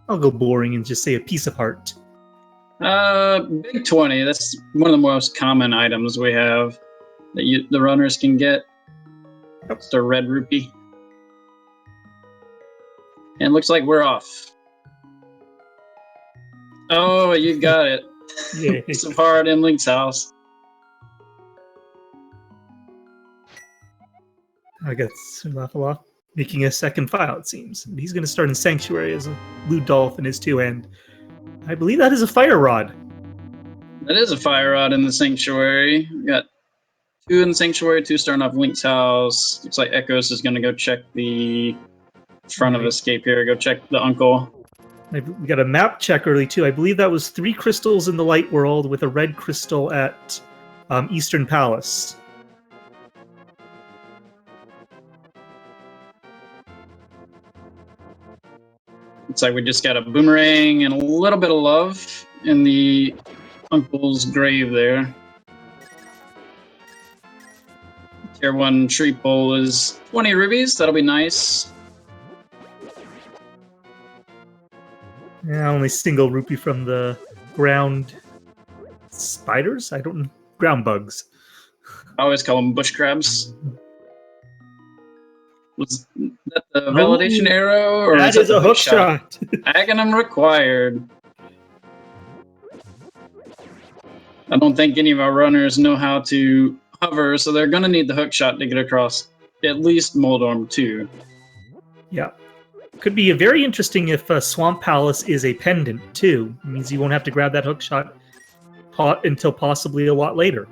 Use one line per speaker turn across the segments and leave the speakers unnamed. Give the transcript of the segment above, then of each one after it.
I'll go boring and just say a piece of heart.
Big 20. That's one of the most common items we have that the runners can get. It's the red rupee. And it looks like we're off. Oh, you got it.
Yay.
Piece of heart in Link's house.
I guess S1RLAFFOL0TMW making a second file, it seems. He's going to start in Sanctuary as a LewdDolphin is too, and I believe that is a Fire Rod.
That is a Fire Rod in the Sanctuary. We got 2 in the Sanctuary, 2 starting off Link's house. Looks like Ekos is going to go check the front of Escape here. Go check the uncle.
We got a map check early too. I believe that was 3 crystals in the Light World with a red crystal at Eastern Palace.
It's like we just got a boomerang and a little bit of love in the uncle's grave there. Tier 1 tree pole is 20 rubies. That'll be nice.
Yeah, only single rupee from the ground spiders? I don't know. Ground bugs.
I always call them bush crabs. Was that the validation arrow? Or
that is a hook shot.
Aghanim required. I don't think any of our runners know how to hover, so they're going to need the hook shot to get across at least Moldorm 2.
Yeah. Could be very interesting if Swamp Palace is a pendant, too. It means you won't have to grab that hook shot until possibly a lot later.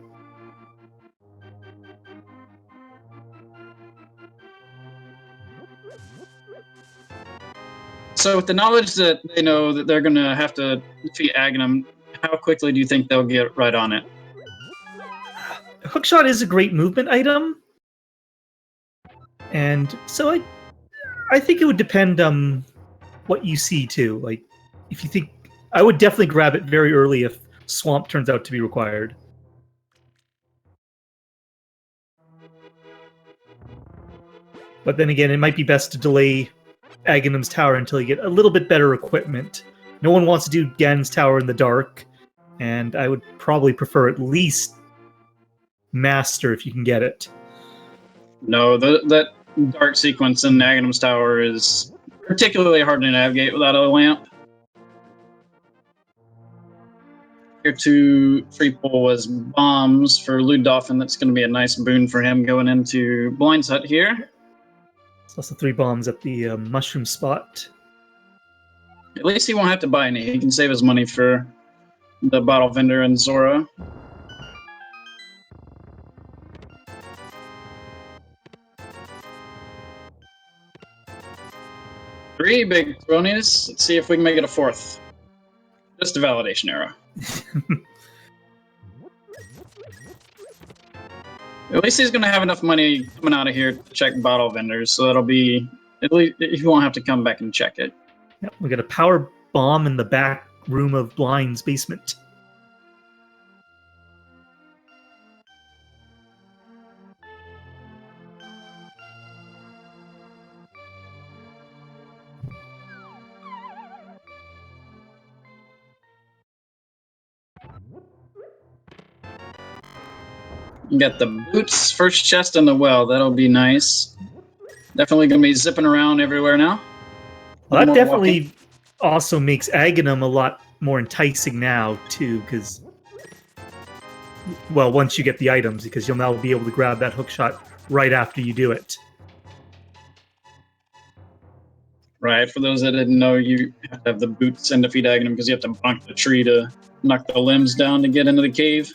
So with the knowledge that they know that they're going to have to defeat Aghanim, how quickly do you think they'll get right on it?
Hookshot is a great movement item. And so I think it would depend what you see too. Like if you think I would definitely grab it very early if Swamp turns out to be required. But then again, it might be best to delay Aghanim's tower until you get a little bit better equipment. No one wants to do Ganon's tower in the dark, and I would probably prefer at least Master if you can get it.
No, that dark sequence in Aghanim's tower is particularly hard to navigate without a lamp. Tier 2 free pull was bombs for LewdDolphin. That's going to be a nice boon for him going into Blind's Hut here.
There's also 3 bombs at the mushroom spot.
At least he won't have to buy any. He can save his money for the bottle vendor and Zora. Three big thronies. Let's see if we can make it a 4th. Just a validation arrow. At least he's going to have enough money coming out of here to check bottle vendors, so that'll be... At least he won't have to come back and check it.
Yep, we got a power bomb in the back room of Blind's basement.
You got the boots, first chest in the well. That'll be nice. Definitely going to be zipping around everywhere now.
Well, that definitely also makes Aghanim a lot more enticing now, too, because... Well, once you get the items, because you'll now be able to grab that hookshot right after you do it.
Right, for those that didn't know, you have to have the boots and defeat Aghanim because you have to bonk the tree to knock the limbs down to get into the cave.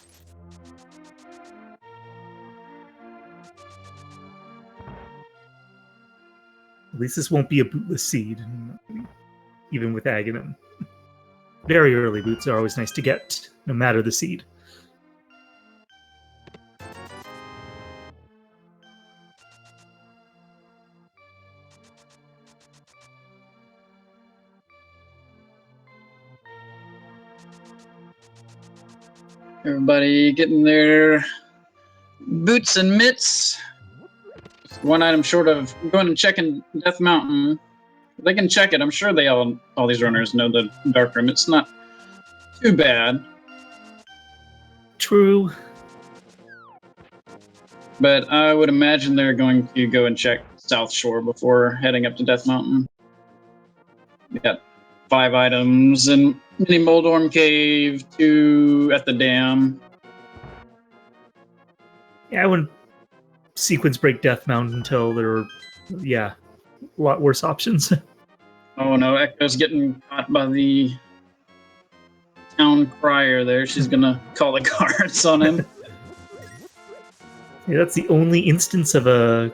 At least this won't be a bootless seed, even with Aghanim. Very early boots are always nice to get, no matter the seed.
Everybody getting their boots and mitts. One item short of going and checking Death Mountain. They can check it. I'm sure they all these runners know the dark room. It's not too bad.
True.
But I would imagine they're going to go and check South Shore before heading up to Death Mountain. We got 5 items in Mini Moldorm Cave, 2 at the dam.
Yeah, I wouldn't sequence break Death Mountain until there are, a lot worse options.
Oh no, Echo's getting caught by the town crier there. She's gonna call the guards on him.
Yeah, that's the only instance of a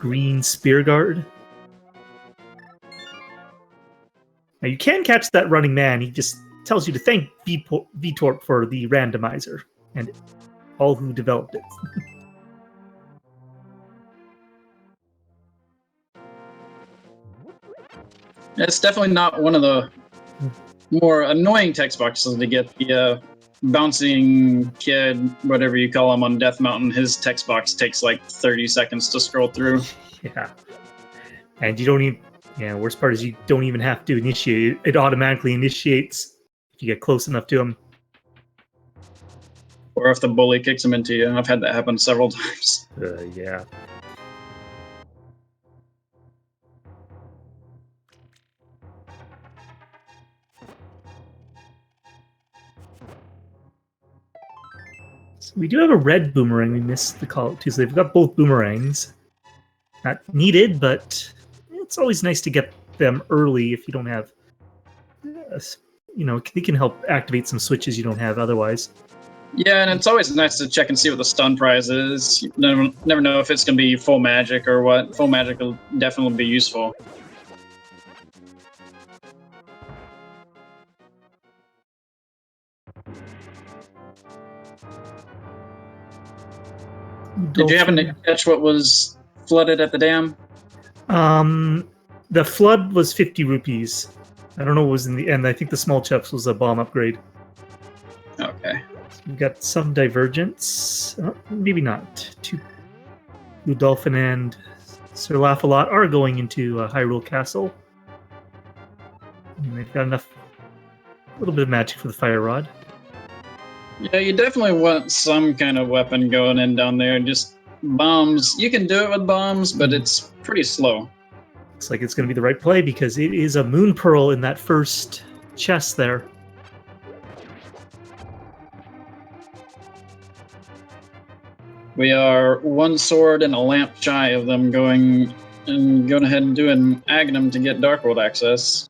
green spear guard. Now you can catch that running man. He just tells you to thank VTorp for the randomizer and all who developed it.
It's definitely not one of the more annoying text boxes to get. The bouncing kid, whatever you call him, on Death Mountain, his text box takes like 30 seconds to scroll through.
Yeah. And you don't even... Yeah, worst part is you don't even have to initiate it. It automatically initiates if you get close enough to him.
Or if the bully kicks him into you. I've had that happen several times.
Yeah. So we do have a red boomerang. We missed the call too. So they've got both boomerangs. Not needed, but it's always nice to get them early if you don't have... they can help activate some switches you don't have otherwise.
Yeah, and it's always nice to check and see what the stun prize is. You never know if it's going to be full magic or what. Full magic will definitely be useful. Did you happen to catch what was flooded at the dam?
The flood was 50 rupees. I don't know what was in the end. I think the small chests was a bomb upgrade.
Okay.
We've got some divergence. Maybe not. LewdDolphin and S1RLAFFOL0TMW are going into Hyrule Castle. And they've got a little bit of magic for the fire rod.
Yeah, you definitely want some kind of weapon going in down there. Just bombs. You can do it with bombs, but it's pretty slow.
Looks like it's going to be the right play because it is a moon pearl in that first chest there.
We are 1 sword and a lamp shy of them going ahead and doing Aghanim to get Dark World access.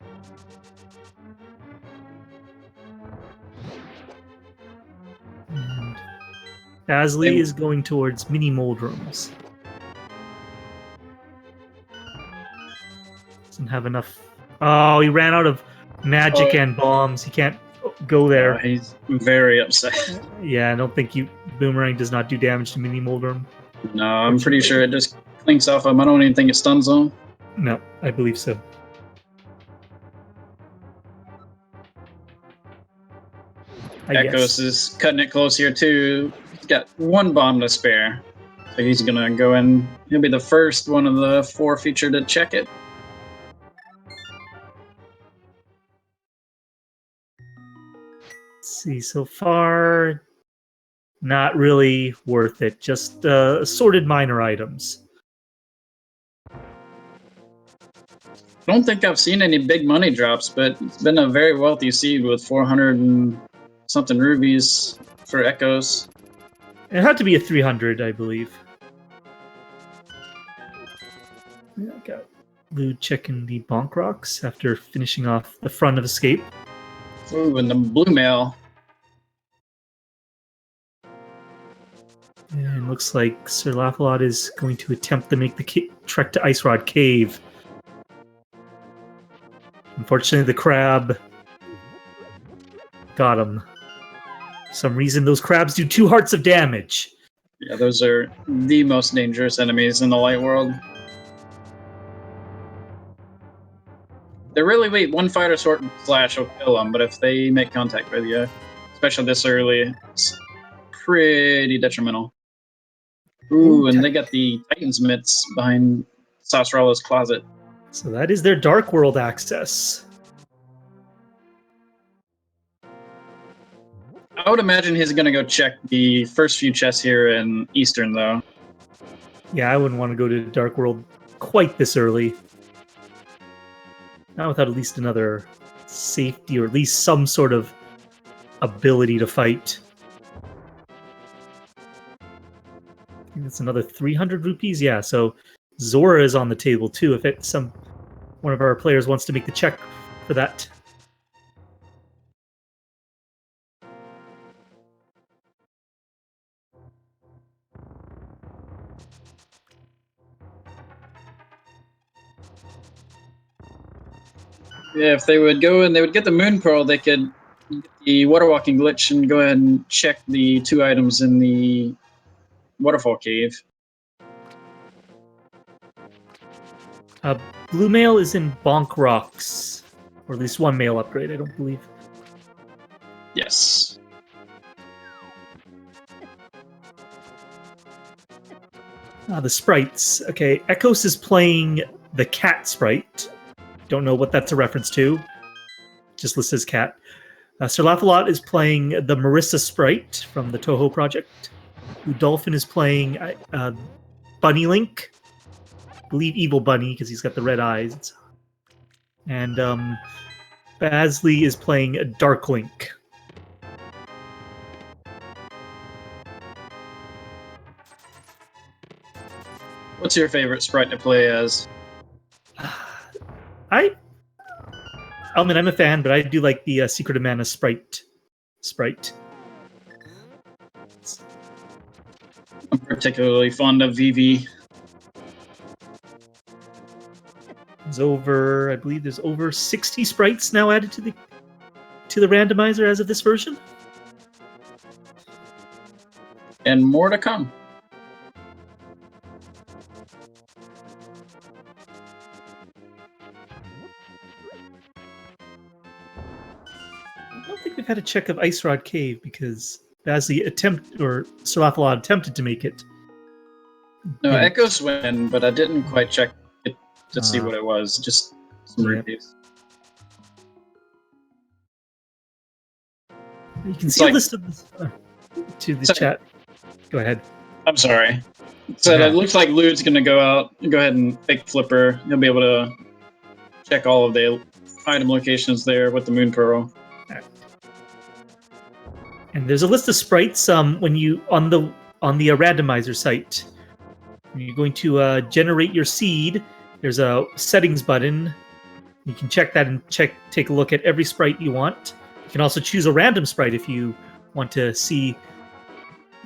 And iBazly is going towards mini mold rooms. Doesn't have enough. Oh, he ran out of magic and bombs. He can't go there.
He's very upset.
Yeah, I don't think boomerang does not do damage to mini mold room.
No, I'm pretty sure it just clinks off him. I don't even think it stuns him.
No, I believe so.
Ekos is cutting it close here too. He's got 1 bomb to spare. So he's gonna go in. He'll be the first one of the 4 featured to check it.
Let's see, so far, not really worth it. Just assorted minor items.
I don't think I've seen any big money drops, but it's been a very wealthy seed with 400 and something rubies for Ekos.
It had to be a 300, I believe. Yeah, I got Lewd checking the bonk rocks after finishing off the front of Escape.
Ooh, and the blue mail.
And looks like S1RLAFFOL0TMW is going to attempt to make the trek to Ice Rod Cave. Unfortunately, the crab got him. For some reason, those crabs do 2 hearts of damage.
Yeah, those are the most dangerous enemies in the light world. They're really weak. 1 fighter sword slash will kill them, but if they make contact with you, especially this early, it's pretty detrimental. Ooh, and they got the Titan's mitts behind Sasrala's closet.
So that is their Dark World access.
I would imagine he's going to go check the first few chests here in Eastern, though.
Yeah, I wouldn't want to go to Dark World quite this early. Not without at least another safety, or at least some sort of ability to fight. I think that's another 300 rupees. Yeah, so Zora is on the table too. If one of our players wants to make the check for that.
Yeah, if they would go and they would get the Moon Pearl, they could get the Water Walking Glitch and go ahead and check the 2 items in the Waterfall Cave.
Blue Mail is in Bonk Rocks, or at least one mail upgrade, I don't believe.
Yes.
The sprites. Okay, Ekos is playing the cat sprite. Don't know what that's a reference to. Just lists as cat. SRLAFFOL0T is playing the Marissa sprite from the Toho project. LewdDolphin is playing Bunny Link. I believe Evil Bunny, because he's got the red eyes. And iBazly is playing Dark Link.
What's your favorite sprite to play as?
I mean, I'm a fan, but I do like the Secret of Mana sprite.
I'm particularly fond of Vivi.
I believe there's over 60 sprites now added to the randomizer as of this version.
And more to come.
I don't think we've had a check of Ice Rod Cave because SRLAFFOL0T attempted to make it.
No,
Yeah.
Ekos win, but I didn't quite check it to see what it was. Just some
Yeah.
rupees.
You can see a list of to the chat. Go ahead.
I'm sorry. So
Yeah.
it looks like Lewd's going to go ahead and fake Flipper. He'll be able to check all of the item locations there with the Moon Pearl.
And there's a list of sprites when you on the randomizer site. When you're going to generate your seed, there's a settings button. You can check that and take a look at every sprite you want. You can also choose a random sprite if you want to see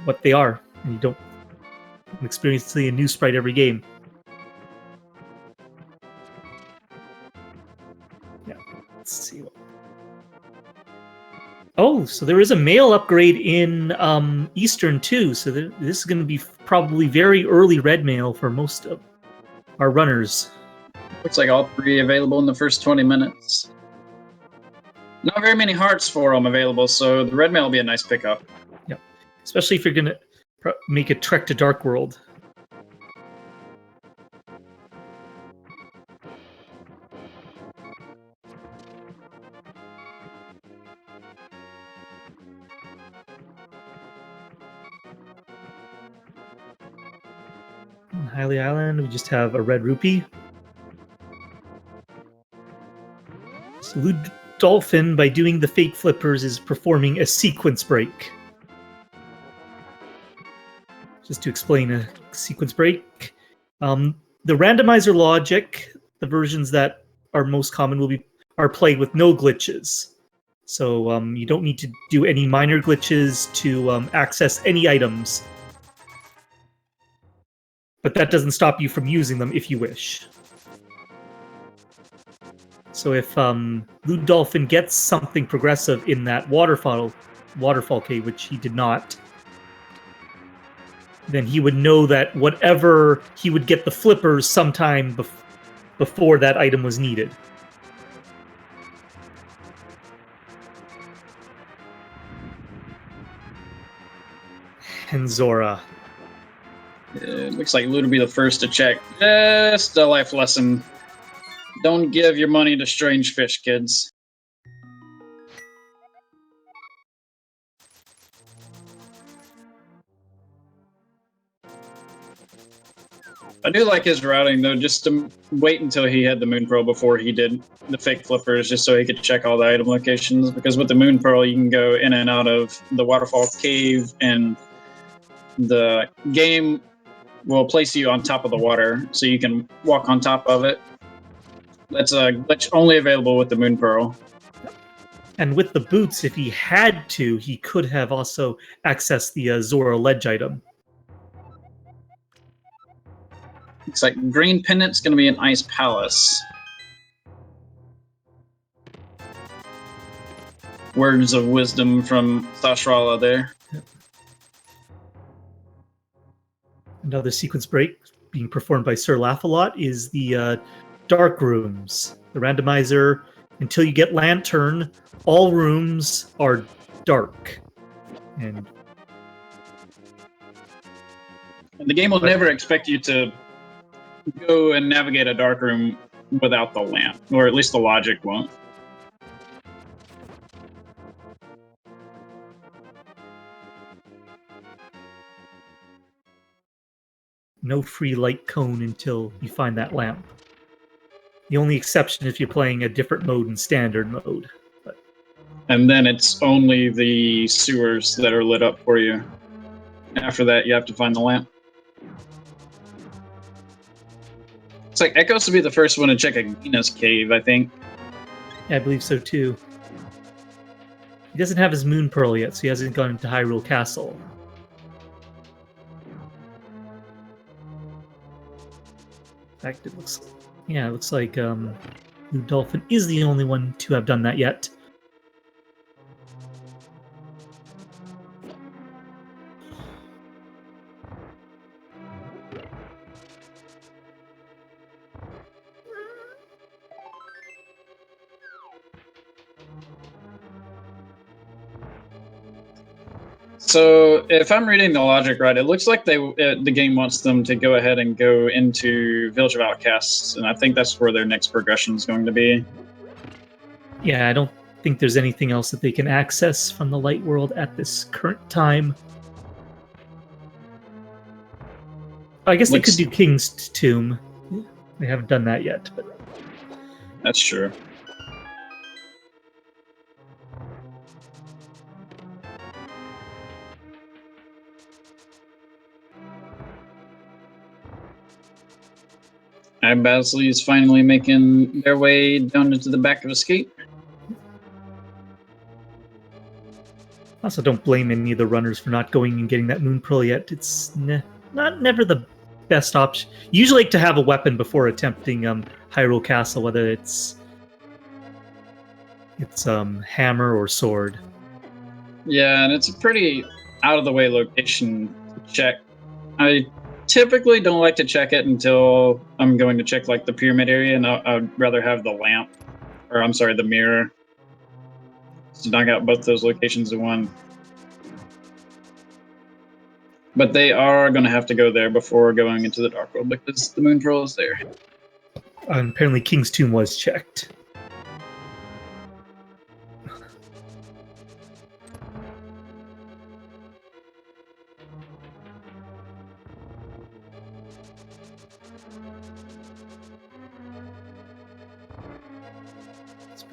what they are, and you don't experience a new sprite every game. Yeah, let's see. Oh, so there is a mail upgrade in Eastern too. So this is going to be probably very early red mail for most of our runners.
Looks like all 3 available in the first 20 minutes. Not very many hearts for them available, so the red mail will be a nice pickup.
Yeah, especially if you're going to make a trek to Dark World. On Hylia Island, we just have a red rupee. So LewdDolphin, by doing the fake flippers, is performing a sequence break. Just to explain a sequence break, the randomizer logic, the versions that are most common are played with no glitches. So you don't need to do any minor glitches to access any items. But that doesn't stop you from using them if you wish. So if LewdDolphin gets something progressive in that waterfall cave, which he did not, then he would know that whatever he would get the flippers sometime before that item was needed. And Zora.
It looks like Lewd will be the first to check just a life lesson. Don't give your money to strange fish, kids. I do like his routing, though, just to wait until he had the Moon Pearl before he did the fake flippers, just so he could check all the item locations. Because with the Moon Pearl, you can go in and out of the waterfall cave, and the game will place you on top of the water, so you can walk on top of it. That's a glitch only available with the Moon Pearl.
And with the boots, if he had to, he could have also accessed the Zora ledge item.
Looks like green pendant's going to be an ice palace. Words of wisdom from Sashrala there.
Another sequence break being performed by Sir Laugh-A-Lot is the dark rooms. The randomizer, until you get Lantern, all rooms are dark. And
the game will never expect you to go and navigate a dark room without the lamp, or at least the logic won't.
no free light cone until you find that lamp. The only exception if you're playing a different mode in standard mode. But...
And then it's only the sewers that are lit up for you. After that, you have to find the lamp. It's like Ekos would be the first one to check a Gina's cave, I think.
Yeah, I believe so too. He doesn't have his Moon Pearl yet, so he hasn't gone into Hyrule Castle. In fact, it looks like LewdDolphin is the only one to have done that yet.
So, if I'm reading the logic right, it looks like the game wants them to go ahead and go into Village of Outcasts, and I think that's where their next progression is going to be.
Yeah, I don't think there's anything else that they can access from the Light World at this current time. I guess they could do King's Tomb. They haven't done that yet, but
that's true. iBazly is finally making their way down into the back of Escape.
Also, don't blame any of the runners for not going and getting that Moon Pearl yet. It's never the best option. You usually like to have a weapon before attempting Hyrule Castle, whether it's hammer or sword.
Yeah, and it's a pretty out-of-the-way location to check. I typically don't like to check it until I'm going to check like the pyramid area, and I'd rather have the lamp, or I'm sorry, the mirror, to knock out both those locations in one. But they are going to have to go there before going into the Dark World because the Moon Pearl is there.
And apparently King's Tomb was checked.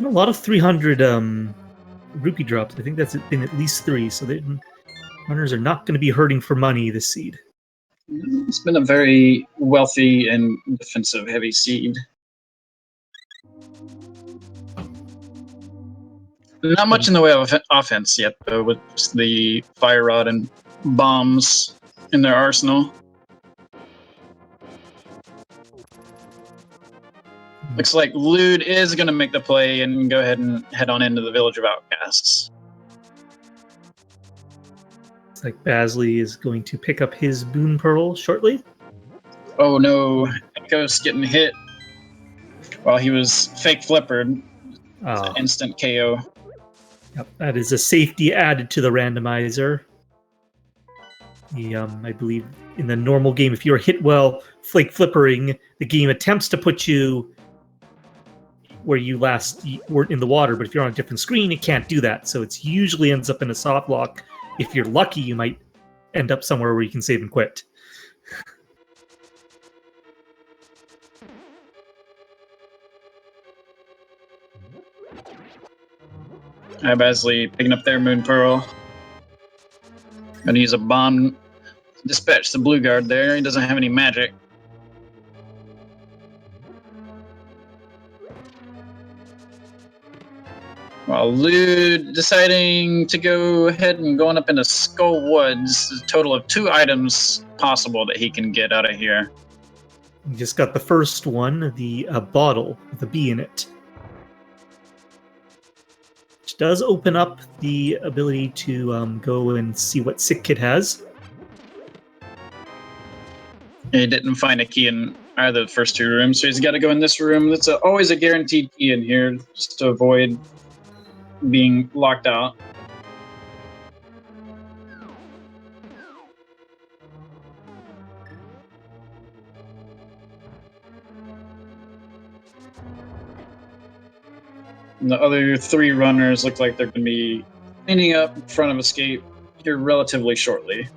A lot of 300 rupee drops. I think that's been at least 3, so runners are not going to be hurting for money this seed.
It's been a very wealthy and defensive-heavy seed. Not much in the way of offense yet, though, with just the fire rod and bombs in their arsenal. Looks like Lewd is going to make the play and go ahead and head on into the Village of Outcasts.
Looks like Bazly is going to pick up his Moon Pearl shortly.
Oh no, Ekos getting hit while he was fake flippered. Instant KO.
Yep, that is a safety added to the randomizer. I believe in the normal game, if you're hit while flippering, the game attempts to put you where you last weren't in the water, but if you're on a different screen, it can't do that. So it's usually ends up in a soft lock. If you're lucky, you might end up somewhere where you can save and quit.
iBazly picking up their Moon Pearl. Gonna use a bomb to dispatch the blue guard there. He doesn't have any magic. While Lewd deciding to go ahead and going up into Skull Woods, a total of 2 items possible that he can get out of here.
You just got the first one, the bottle with a bee in it. Which does open up the ability to go and see what Sick Kid has.
He didn't find a key in either of the first 2 rooms, so he's got to go in this room. That's always a guaranteed key in here, just to avoid being locked out. And the other 3 runners look like they're going to be cleaning up in front of escape here relatively shortly.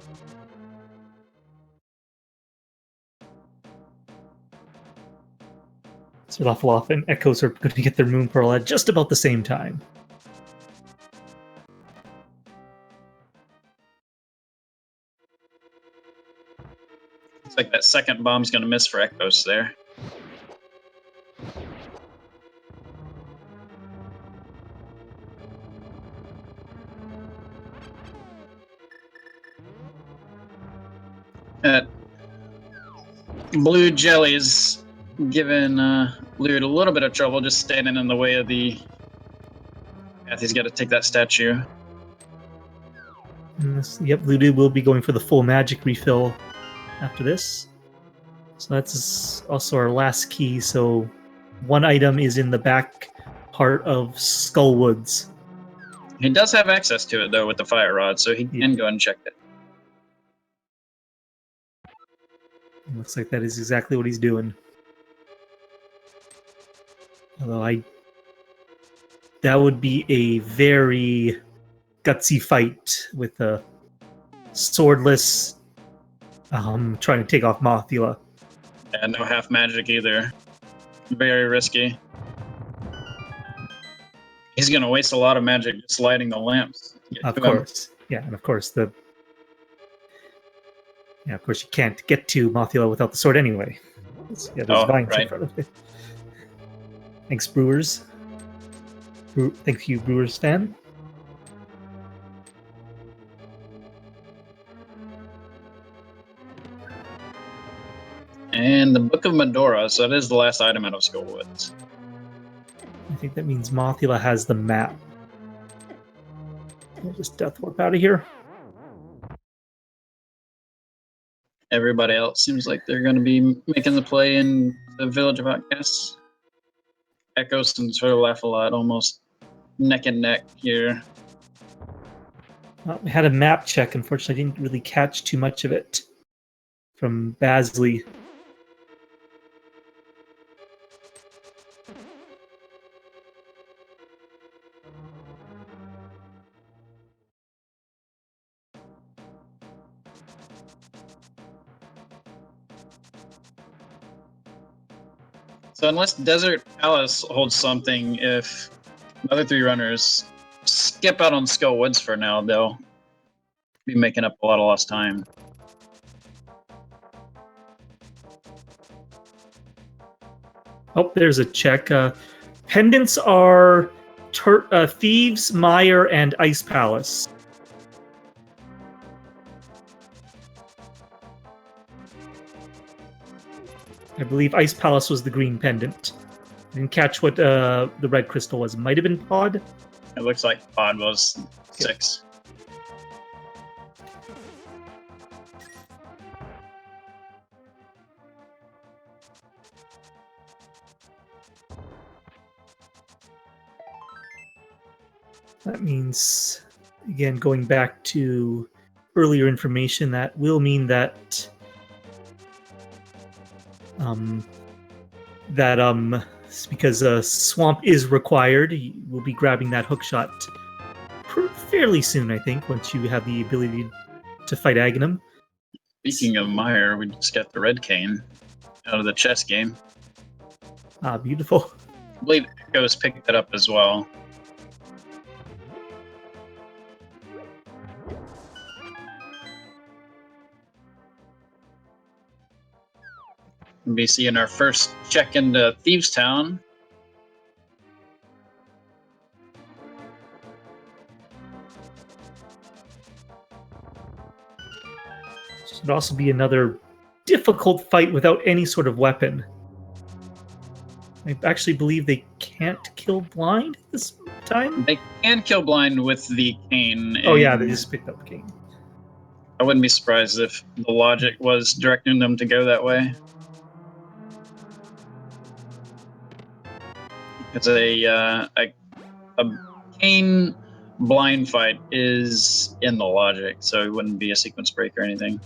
So S1RLAFFOL0TMW and Ekos are going to get their Moon Pearl at just about the same time.
Looks like that second bomb's going to miss for Ekos there. That blue jelly's giving Lewd a little bit of trouble, just standing in the way of the path. He's got to take that statue.
Yep, Lewd will be going for the full magic refill after this. So that's also our last key. So 1 item is in the back part of Skull Woods.
He does have access to it, though, with the fire rod, so he can go and check it.
Looks like that is exactly what he's doing. Although that would be a very gutsy fight with a swordless trying to take off Mothula.
Yeah, no half magic either. Very risky. He's going to waste a lot of magic just lighting the lamps.
Of course. Yeah, and of course of course you can't get to Mothula without the sword anyway. Yeah, there's vines in front of it. Thanks, Brewers. Thank you, Brewers fan.
And the Book of Medora, so that is the last item out of Skull Woods.
I think that means Mothula has the map. I'll just Death Warp out of here.
Everybody else seems like they're going to be making the play in the Village of Outcasts. Ekos and S1RLAFFOL0TMW almost neck and neck here.
Well, we had a map check. Unfortunately, I didn't really catch too much of it from iBazly.
So unless Desert Palace holds something, if the other 3 runners skip out on Skull Woods for now, they'll be making up a lot of lost time.
Oh, there's a check. Pendants are Thieves, Mire, and Ice Palace. I believe Ice Palace was the green pendant. I didn't catch what the red crystal was. It might have been Pod.
It looks like Pod was 6.
That means, again, going back to earlier information, that will mean that It's because Swamp is required. We'll be grabbing that hook shot fairly soon, I think, once you have the ability to fight Aghanim.
Speaking of Mire, we just got the red cane out of the chess game.
Ah, beautiful.
I believe Ekos picked that up as well. We'll be seeing our first check into Thieves Town.
Should also be another difficult fight without any sort of weapon. I actually believe they can't kill blind this time.
They can kill blind with the cane.
Oh yeah, they just picked up the cane.
I wouldn't be surprised if the logic was directing them to go that way. It's a cane blind fight is in the logic, so it wouldn't be a sequence break or anything.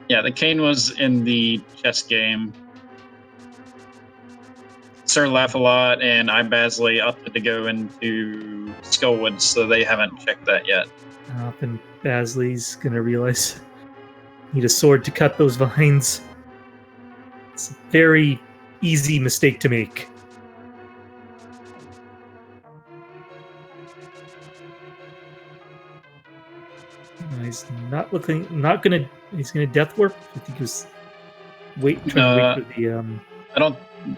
Yeah, the cane was in the chess game. S1RLAFFOL0TMW and iBazly opted to go into Skullwood, so they haven't checked that yet.
And Bazley's gonna realize need a sword to cut those vines. It's a very easy mistake to make. He's not looking. Not gonna. He's gonna death warp. I think he was trying to wait for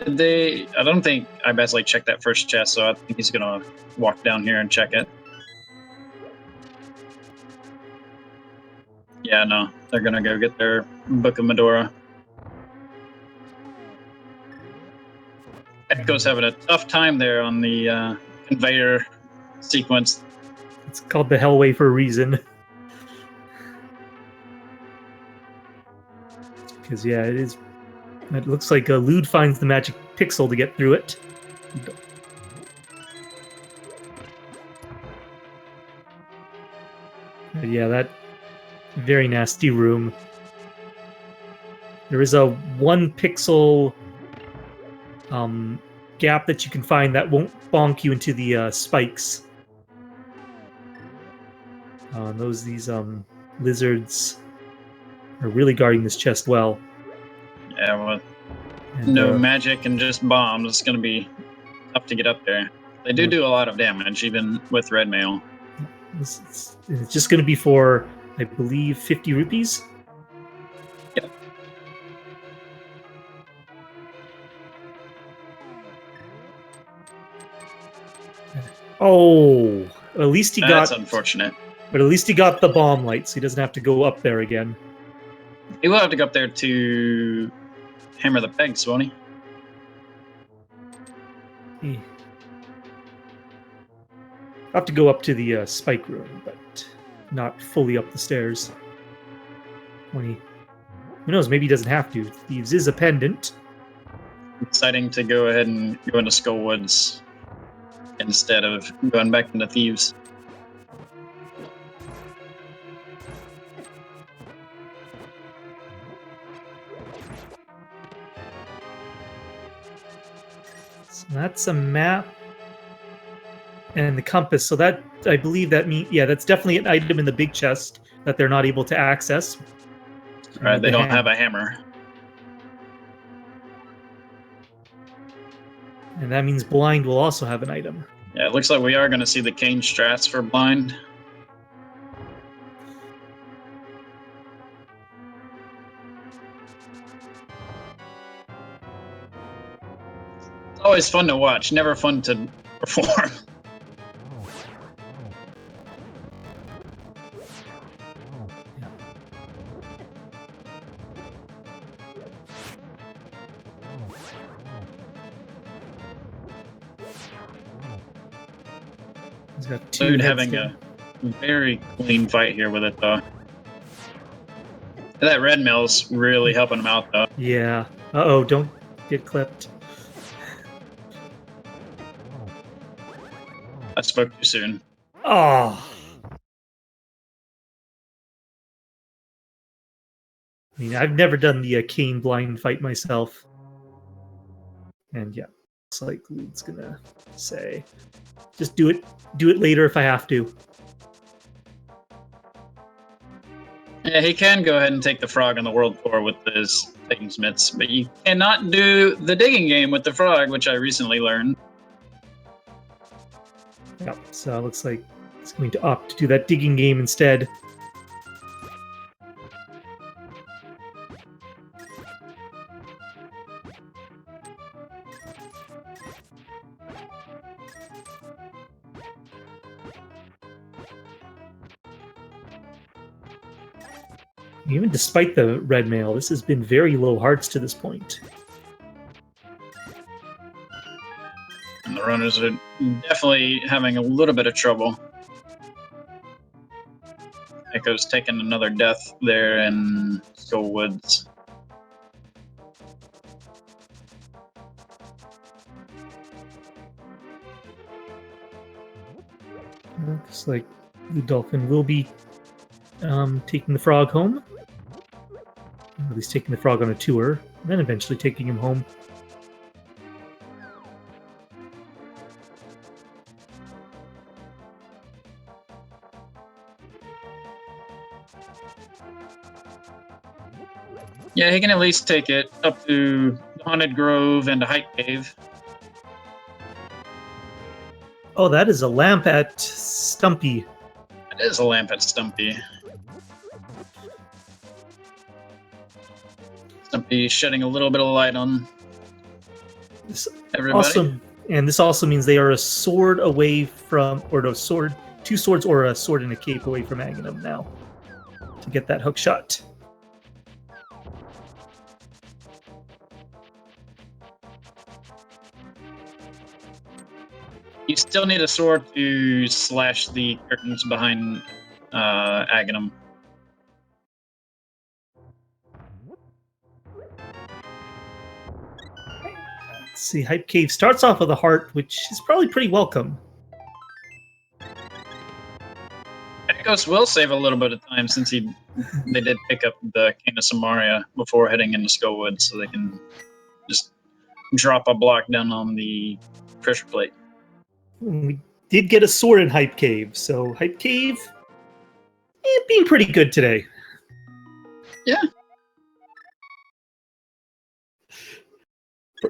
the.
I don't think iBazly checked that first chest, so I think he's gonna walk down here and check it. Yeah, no, they're gonna go get their Book of Medora. Ekos having a tough time there on the conveyor sequence.
It's called the Hellway for a reason. Because yeah, it is. It looks like Lewd finds the magic pixel to get through it. But yeah, that very nasty room. There is a 1 pixel gap that you can find that won't bonk you into the spikes. These lizards are really guarding this chest well.
Yeah, well,
And,
no magic and just bombs. It's going to be tough to get up there. They do a lot of damage, even with red mail.
It's just going to be for, I believe, 50 rupees.
Yep.
Oh, at least he
That's
got.
unfortunate.
But at least he got the bomb light, so he doesn't have to go up there again.
He will have to go up there to hammer the pegs, won't he?
He'll have to go up to the spike room, but not fully up the stairs. Who knows, maybe he doesn't have to. Thieves is a pendant.
Deciding to go ahead and go into Skullwoods instead of going back into Thieves.
So that's a map and the compass. So that, I believe that means, yeah, that's definitely an item in the big chest that they're not able to access.
Right, they don't have a hammer.
And that means blind will also have an item.
Yeah, it looks like we are going to see the cane strats for blind. It's always fun to watch, never fun to perform.
He's got two
Dude
heads
having
down.
a very clean fight here with it, though. That red mill's really helping him out, though.
Yeah. Uh-oh, don't get clipped.
I spoke too soon.
Oh. I mean, I've never done the Cane blind fight myself. And yeah, looks like Lewd's gonna say, just do it later if I have to.
Yeah, he can go ahead and take the frog on the world tour with his taking smiths, but you cannot do the digging game with the frog, which I recently learned.
Yep, so it looks like it's going to opt to do that digging game instead. Even despite the red mail, this has been very low hearts to this point.
And the runners are definitely having a little bit of trouble. Ekos taking another death there in Skull Woods.
Looks like LewdDolphin will be taking the frog home. Or at least taking the frog on a tour, and then eventually taking him home.
Yeah, he can at least take it up to Haunted Grove and a Hype Cave.
Oh, that is a lamp at Stumpy.
It is a lamp at Stumpy. Stumpy shedding a little bit of light on
This
everybody.
awesome, and this also means they are a sword away from, or no, sword, 2 swords or a sword and a cape away from Aghanim now to get that hook shot.
You still need a sword to slash the curtains behind Aghanim.
Let's see, Hype Cave starts off with a heart, which is probably pretty welcome.
Ekos will save a little bit of time since they did pick up the Cane of Samaria before heading into Skullwood, so they can just drop a block down on the pressure plate.
We did get a sword in Hype Cave, so Hype Cave being pretty good today.
Yeah.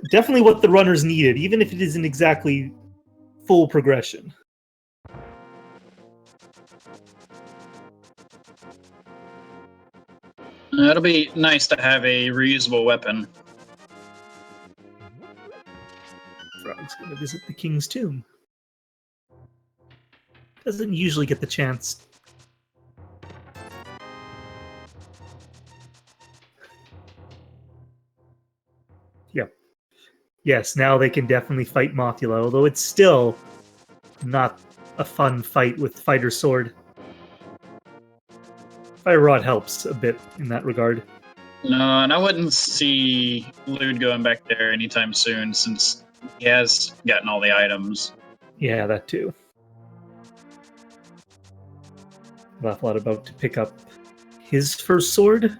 Definitely what the runners needed, even if it isn't exactly full progression.
It'll be nice to have a reusable weapon.
Frog's going to visit the King's Tomb. Doesn't usually get the chance. Yep. Yes, now they can definitely fight Mothula, although it's still not a fun fight with Fighter Sword. Fire Rod helps a bit in that regard.
No, and I wouldn't see Lewd going back there anytime soon since he has gotten all the items.
Yeah, that too. LaFollot about to pick up his first sword.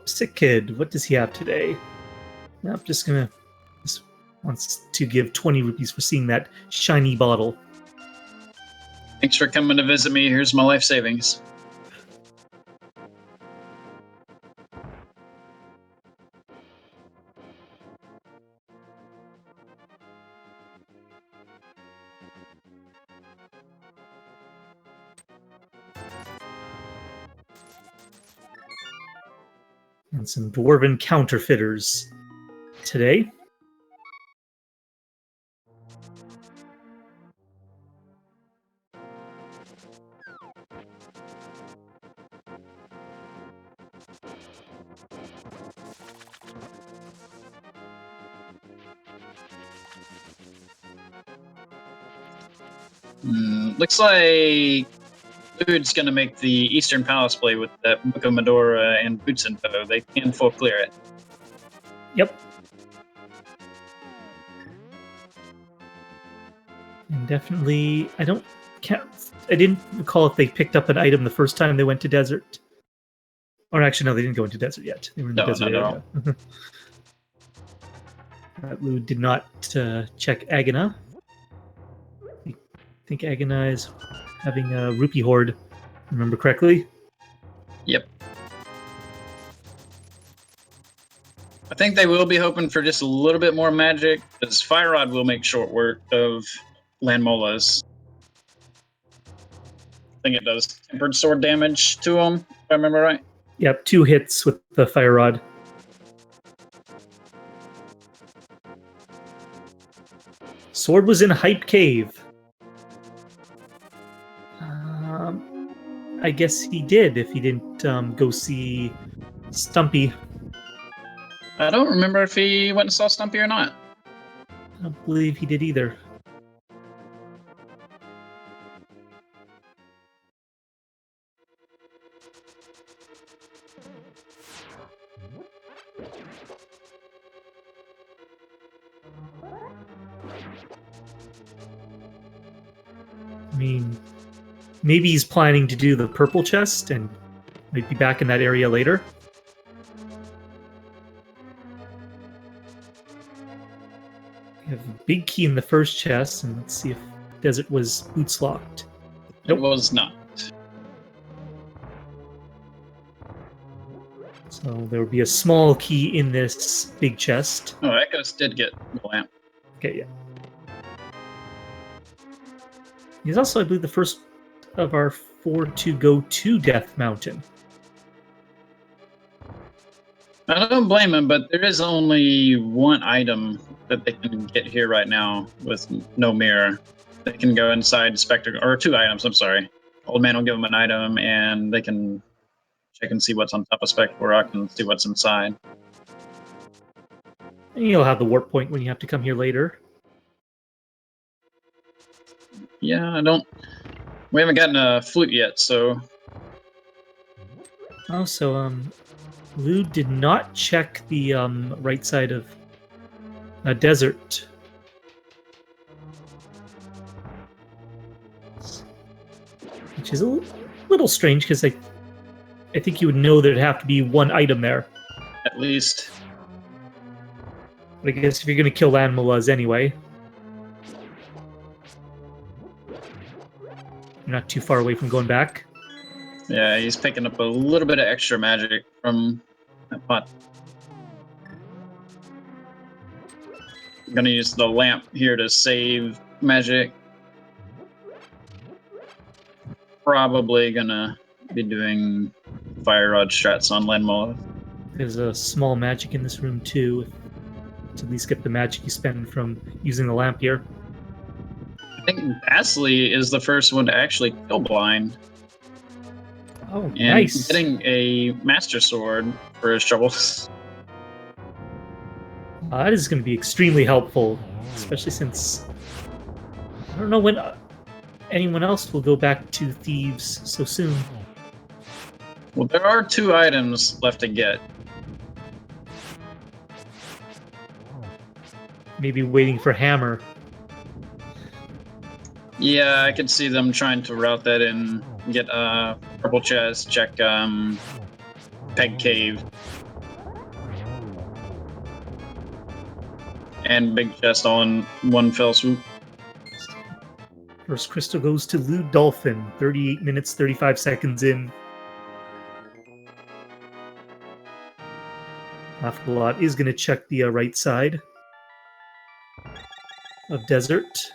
Sick Kid, what does he have today? I'm just wants to give 20 rupees for seeing that shiny bottle.
Thanks for coming to visit me. Here's my life savings.
And some dwarven counterfeiters today.
Looks like Lewd's going to make the Eastern Palace play with that Book of Medora and Boots in tow. They can full clear it.
Yep. And definitely, I don't I didn't recall if they picked up an item the first time they went to desert. Or actually, no, they didn't go into desert yet. They were in the desert area. Lewd did not check Agana. I think Agana is having a rupee hoard, remember correctly?
Yep. I think they will be hoping for just a little bit more magic, because Fire Rod will make short work of land molas. I think it does tempered sword damage to them, if I remember right.
Yep, 2 hits with the Fire Rod. Sword was in Hype Cave. I guess he did if he didn't go see Stumpy.
I don't remember if he went and saw Stumpy or not.
I don't believe he did either. I mean, maybe he's planning to do the purple chest and might be back in that area later. We have a big key in the first chest, and let's see if desert was boots locked.
Nope. It was not.
So there will be a small key in this big chest.
Oh, Ekos did get the lamp.
Okay, yeah. He's also, I believe, the first of our 4 to go to Death Mountain.
I don't blame him, but there is only one item that they can get here right now with no mirror. They can go inside Spectre, or 2 items, I'm sorry. Old Man will give them an item, and they can check and see what's on top of Spectre Rock and see what's inside.
And you'll have the warp point when you have to come here later.
Yeah, we haven't gotten a flute yet, so...
Also, Lewd did not check the right side of a desert. Which is a little strange, because I think you would know there'd have to be one item there.
At least.
But I guess if you're going to kill land molas anyway... You're not too far away from going back.
Yeah, he's picking up a little bit of extra magic from that pot. I'm gonna use the lamp here to save magic. Probably gonna be doing Fire Rod strats on Lenmola.
There's a small magic in this room too, to at least get the magic you spend from using the lamp here.
I think iBazly is the first one to actually kill blind.
Oh,
and
nice.
Getting a Master Sword for his troubles.
That is going to be extremely helpful, especially since I don't know when anyone else will go back to Thieves so soon.
Well, there are 2 items left to get.
Maybe waiting for Hammer.
Yeah, I could see them trying to route that in, get a purple chest, check Peg Cave. And big chest all in one fell swoop.
First crystal goes to LewdDolphin, 38 minutes, 35 seconds in. LaffleLot is going to check the right side of desert.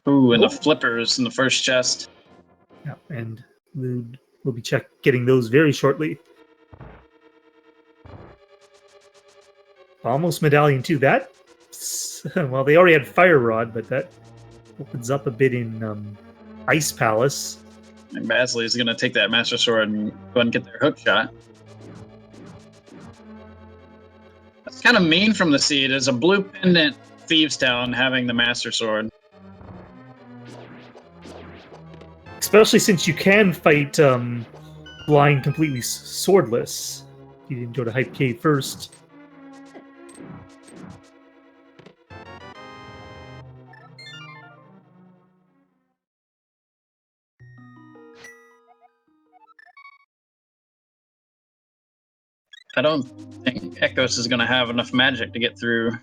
Ooh, and the flippers in the first chest.
Yeah, and Lewd will be getting those very shortly. Almost medallion too. That, well, they already had Fire Rod, but that opens up a bit in Ice Palace.
And iBazly is going to take that Master Sword and go ahead and get their hook shot. That's kind of mean from the seed. As a blue pendant Thieves Town having the Master Sword.
Especially since you can fight blind completely swordless. You didn't go to Hype Cave first.
I don't think Ekos is going to have enough magic to get through.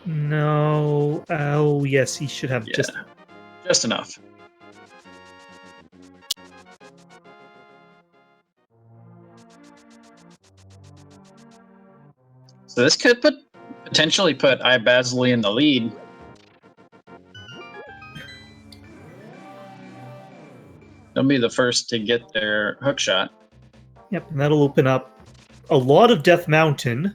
No. Oh, yes, he should have
Yeah, just enough. So this could potentially put iBazly in the lead. They'll be the first to get their hook shot.
Yep, and that'll open up a lot of Death Mountain.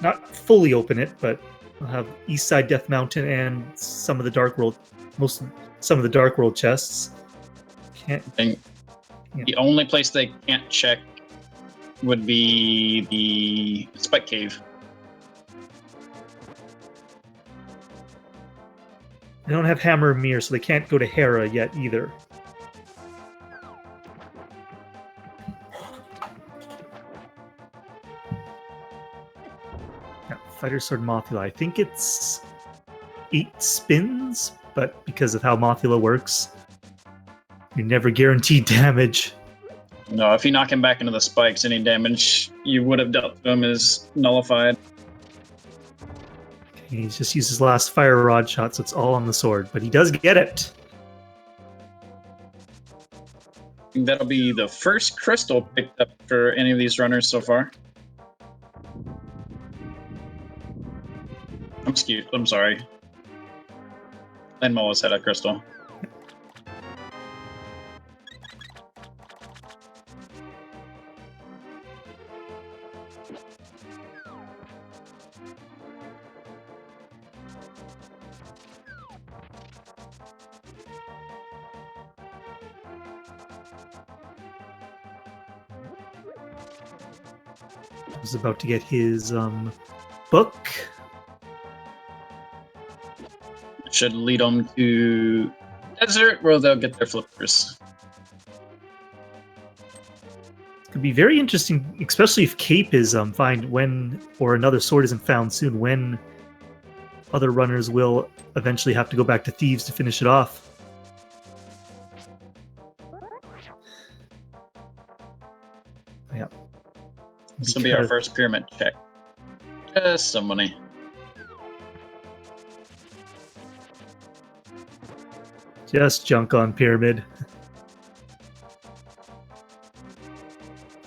Not fully open it, but we'll have East Side Death Mountain and some of the Dark World, some of the Dark World chests.
And the only place they can't check would be the Spike Cave.
They don't have Hammer of Mirror, so they can't go to Hera yet either. Yeah, Fighter Sword Mothula. I think it's 8 spins, but because of how Mothula works, you're never guaranteed damage.
No, if you knock him back into the spikes, any damage you would have dealt to him is nullified.
Okay, he just used his last Fire Rod shot, so it's all on the sword, but he does get it.
That'll be the first crystal picked up for any of these runners so far. I'm sorry. Lenmo had a crystal.
He's about to get his book.
Should lead them to desert where they'll get their flippers.
It could be very interesting, especially if Cape is found when, or another sword isn't found soon, when other runners will eventually have to go back to Thieves to finish it off. Yeah.
This will be our first pyramid check. Just some money.
Just junk on pyramid.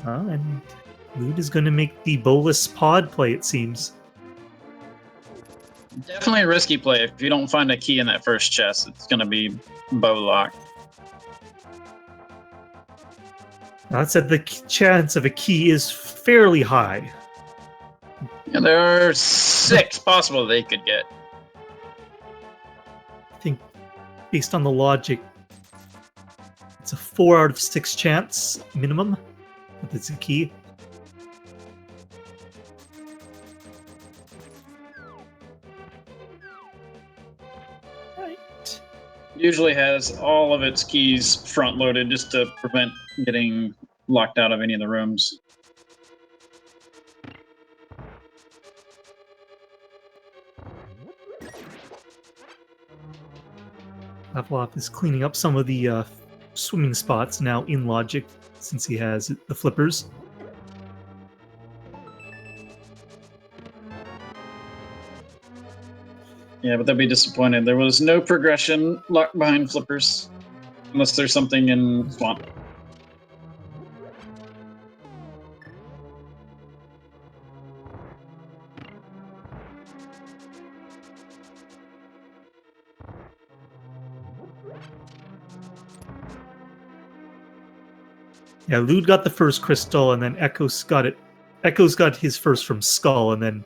And Lewd is going to make the Bolus pod play, it seems.
Definitely a risky play. If you don't find a key in that first chest, it's going to be bow locked.
That said, the chance of a key is fairly high.
Yeah, there are 6 possible they could get.
I think, based on the logic, it's a 4 out of 6 chance minimum that it's a key. Right.
Usually has all of its keys front loaded just to prevent getting locked out of any of the rooms.
Laffle0LOFT is cleaning up some of the swimming spots now in logic, since he has the flippers.
Yeah, but they'll be disappointed. There was no progression locked behind flippers. Unless there's something in Swamp.
Yeah, Lewd got the first crystal, and then Ekos got it. Ekos got his first from Skull, and then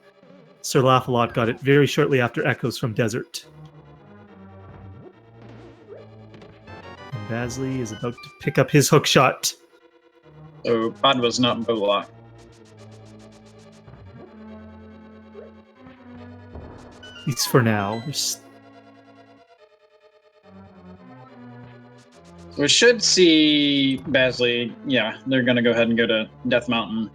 Sir Laffle0LOFT got it very shortly after Ekos from Desert. And iBazly is about to pick up his hook shot.
So Pod was not bow locked.
At least for now. There's...
We should see iBazly. Yeah, they're going to go ahead and go to Death Mountain.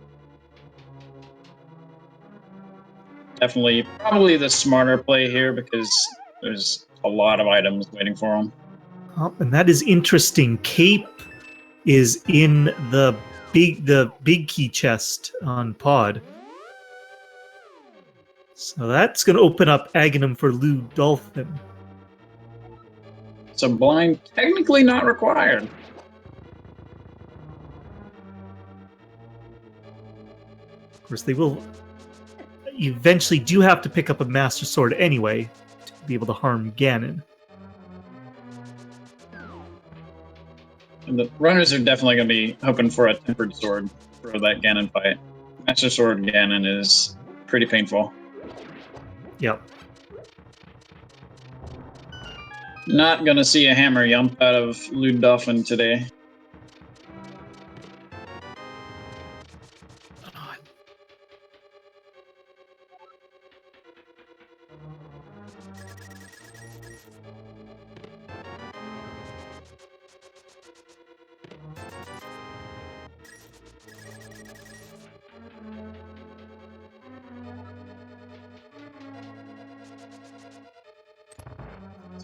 Definitely, probably the smarter play here because there's a lot of items waiting for him.
Oh, and that is interesting. Cape is in the big key chest on Pod. So that's going to open up Aghanim for LewdDolphin.
So blind technically not required.
Of course, they will eventually do have to pick up a Master Sword anyway to be able to harm Ganon.
And the runners are definitely going to be hoping for a tempered sword for that Ganon fight. Master Sword Ganon is pretty painful.
Yep.
Not going to see a hammer jump out of LewdDolphin today.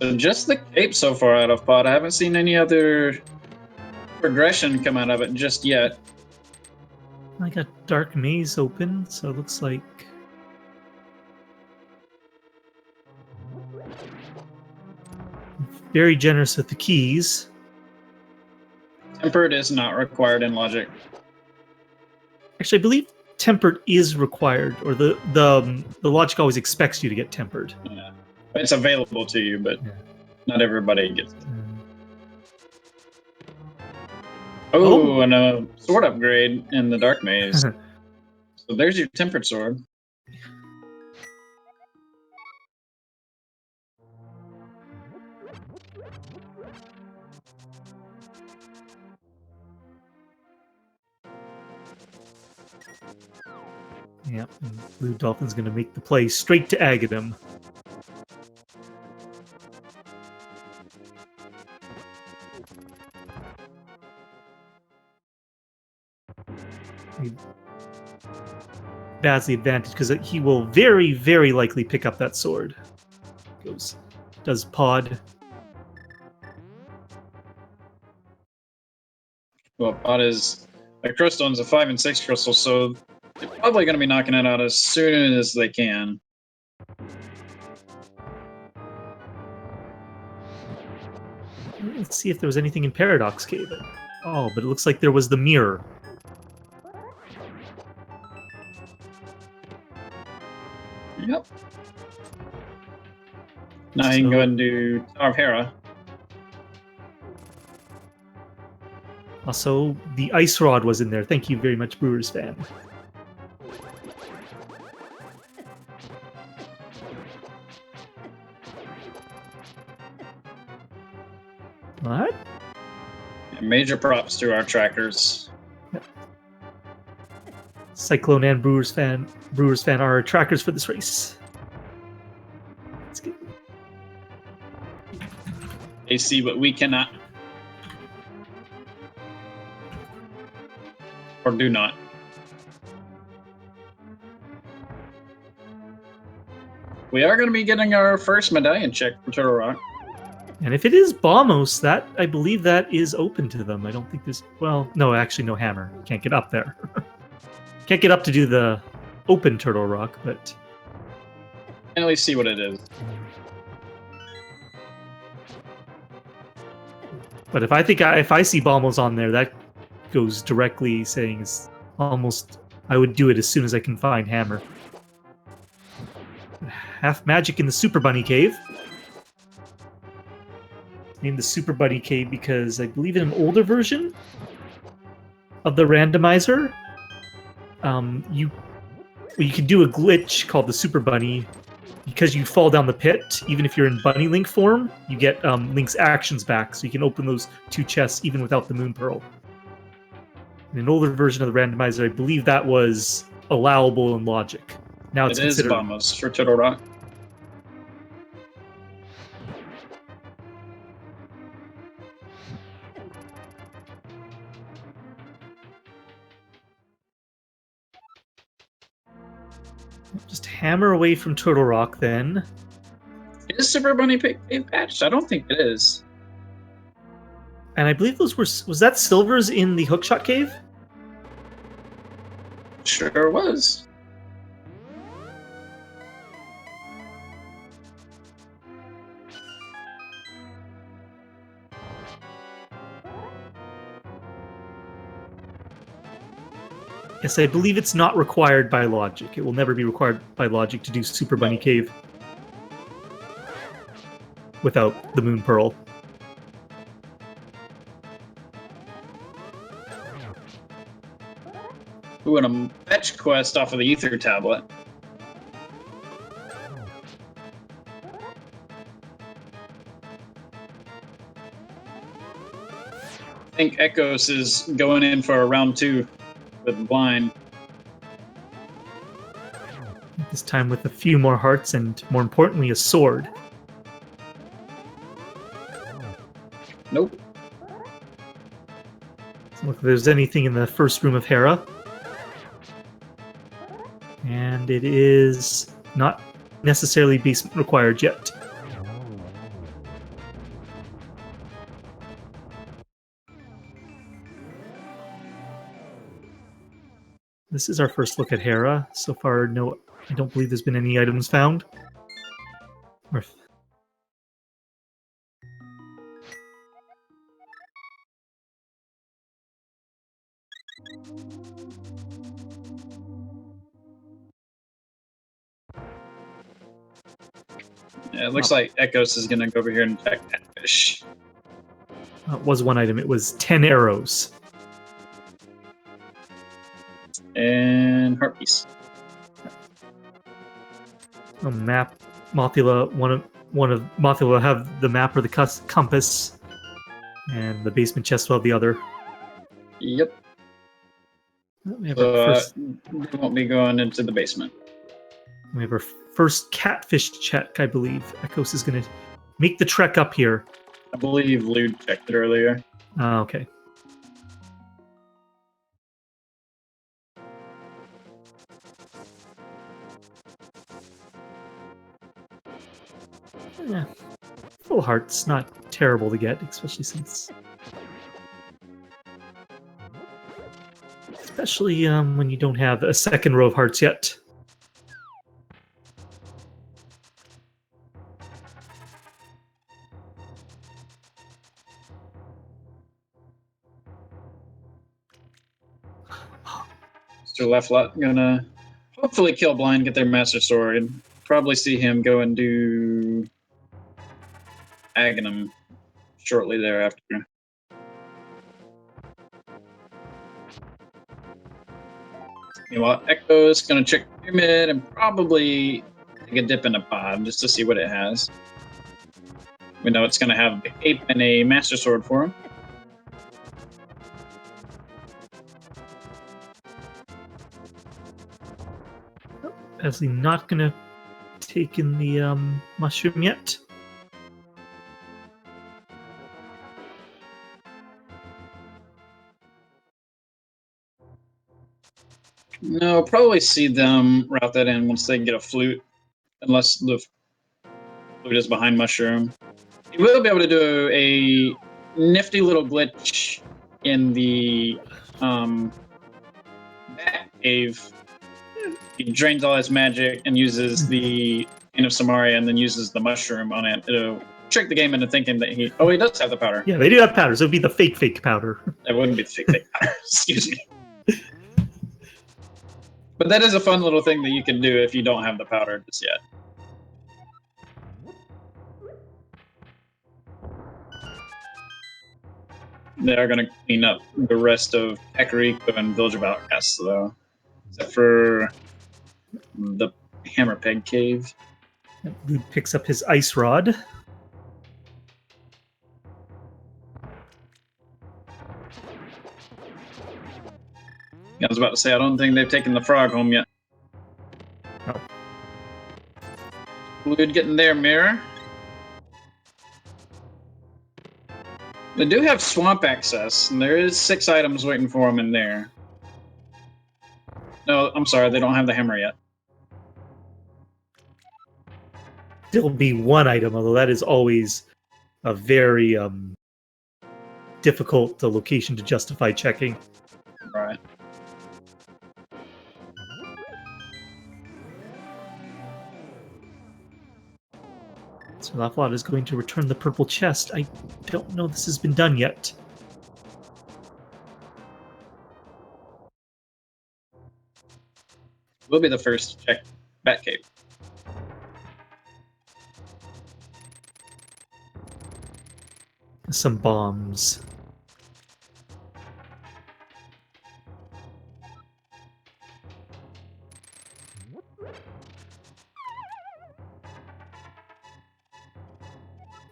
So just the cape so far out of Pod. I haven't seen any other progression come out of it just yet.
I got Dark Maze open, so it looks like... very generous with the keys.
Tempered is not required in Logic.
Actually, I believe Tempered is required, or the Logic always expects you to get Tempered.
Yeah. It's available to you, but
Yeah.
not everybody gets it.
Mm.
Oh, and a sword upgrade in the Dark Maze. So there's your Tempered Sword.
Yep, and LewdDolphin's going to make the play straight to Aghanim. Bazly advantage because he will very, very likely pick up that sword. Does Pod.
Well, Pod is a crystal and it's a 5 and 6 crystal, so they're probably going to be knocking it out as soon as they can.
Let's see if there was anything in Paradox Cave. Oh, but it looks like there was the mirror.
Yep. Now he can go ahead and do Tower of Hera.
Also, the Ice Rod was in there. Thank you very much, Brewers fan. What?
Major props to our trackers.
Cyclone and Brewers fan are our trackers for this race. Let's get...
They see what we cannot. Or do not. We are going to be getting our first medallion check for Turtle Rock.
And if it is Bombos, that I believe that is open to them. I don't think there's... well, no, actually no hammer. Can't get up there. Can't get up to do the open Turtle Rock, but...
Can at least see what it is.
But if I see Bombos on there, that goes directly saying it's almost... I would do it as soon as I can find hammer. Half magic in the Super Bunny Cave. Named the Super Bunny Cave because I believe in an older version of the randomizer, you can do a glitch called the Super Bunny. Because you fall down the pit, even if you're in Bunny Link form, you get Link's actions back, so you can open those 2 chests even without the Moon Pearl. In an older version of the randomizer, I believe that was allowable in Logic. Now it's
It is
considered...
Bombos for Turtle Rock.
Just hammer away from Turtle Rock, then.
It Is Super Bunny Cave patched? I don't think it is.
And I believe those were... Was that silvers in the Hookshot Cave?
Sure was.
Yes, I believe it's not required by logic. It will never be required by logic to do Super Bunny Cave without the Moon Pearl.
Ooh, and a fetch quest off of the Ether Tablet. I think Ekos is going in for a round 2 with blind.
This time with a few more hearts and, more importantly, a sword.
Nope.
So look if there's anything in the first room of Hera. And it is not necessarily basement required yet. This is our first look at Hera. So far, no, I don't believe there's been any items found. Or
Yeah, it looks like Ekos is going to go over here and check that fish.
it was one item. It was 10 arrows.
And heart piece.
A map. Mothula, one of Mothula will have the map or the compass, and the basement chest will have the other.
Yep.
We have,
So,
our first,
we won't be going into the basement.
we have our first catfish check, I believe. Ekos is going to make the trek up here.
I believe Lude checked it earlier.
Okay. Yeah. Full heart's not terrible to get, especially since... Especially when you don't have a second row of hearts yet.
Mr. Lefflot gonna hopefully kill blind, get their Master Sword, and probably see him go and do Aghanim shortly thereafter. Meanwhile, Ekos gonna check Pyramid and probably take a dip in a pod just to see what it has. We know it's gonna have the cape and a Master Sword for him.
As not gonna take in the mushroom yet.
No, probably see them route that in once they get a flute, unless the flute is behind mushroom. You will be able to do a nifty little glitch in the Bat Cave. He drains all his magic and uses the Inn of Samaria and then uses the mushroom on it to trick the game into thinking that he does have the powder.
Yeah, they do have powders. It would be the fake powder.
That wouldn't be the fake powder. Excuse me. But that is a fun little thing that you can do if you don't have the powder just yet. They are going to clean up the rest of Kakariko and Village of Outcasts, though. Except for the Hammer Peg Cave.
Lude picks up his ice rod.
I was about to say, I don't think they've taken the frog home yet.
Oh.
Lude getting their mirror. They do have swamp access, and there is 6 items waiting for them in there. No, I'm sorry, they don't have the hammer yet.
still be one item, although that is always a very difficult location to justify checking.
Right.
So LaFollette is going to return the purple chest. I don't know this has been done yet.
We'll be the first to check Batcave.
Some bombs.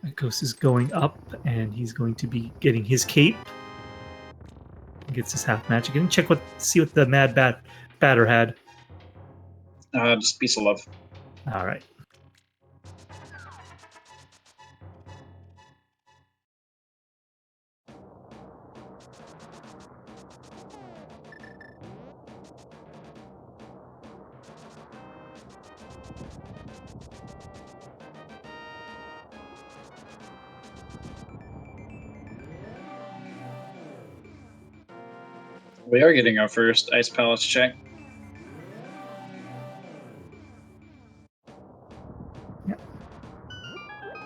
Ekos is going up, and he's going to be getting his cape. Gets his half magic. And check see what the Mad Batter had.
Just piece of love.
All right.
We are getting our first Ice Palace check.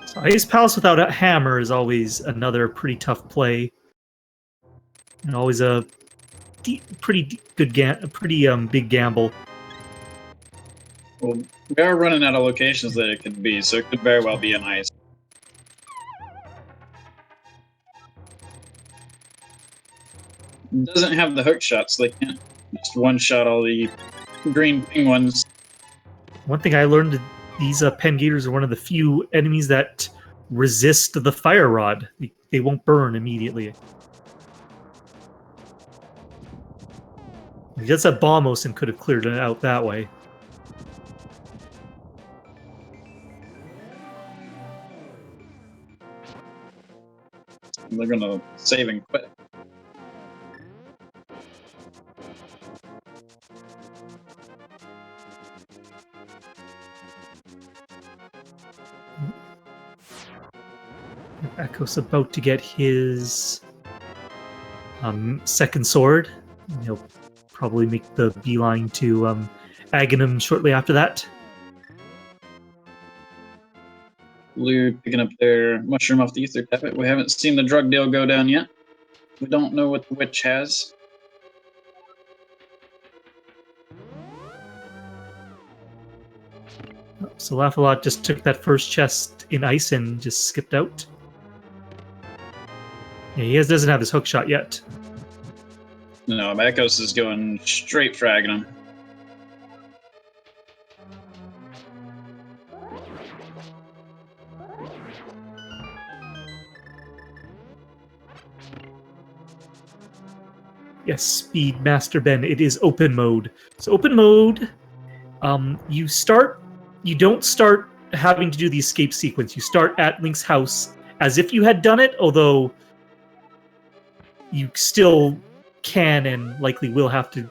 So Ice Palace without a hammer is always another pretty tough play, and always a pretty big gamble.
Well, we are running out of locations that it could be, so it could very well be an ice. It doesn't have the hook shots, so they can't just one-shot all the green penguins.
One thing I learned, these Pen Gators are one of the few enemies that resist the fire rod. They won't burn immediately. Just that Bombos could have cleared it out that way.
They're gonna save and quit.
Ekos about to get his second sword. He'll probably make the beeline to Aghanim shortly after that.
Blue picking up their mushroom off the ether tablet. We haven't seen the drug deal go down yet. We don't know what the witch has.
So LaFollette just took that first chest in ice and just skipped out. Yeah, he doesn't have his hook shot yet.
No, Ekos is going straight for Aghanim.
Yes, Speed Master Ben. It is open mode. So open mode, you don't start having to do the escape sequence. You start at Link's house as if you had done it, although you still can and likely will have to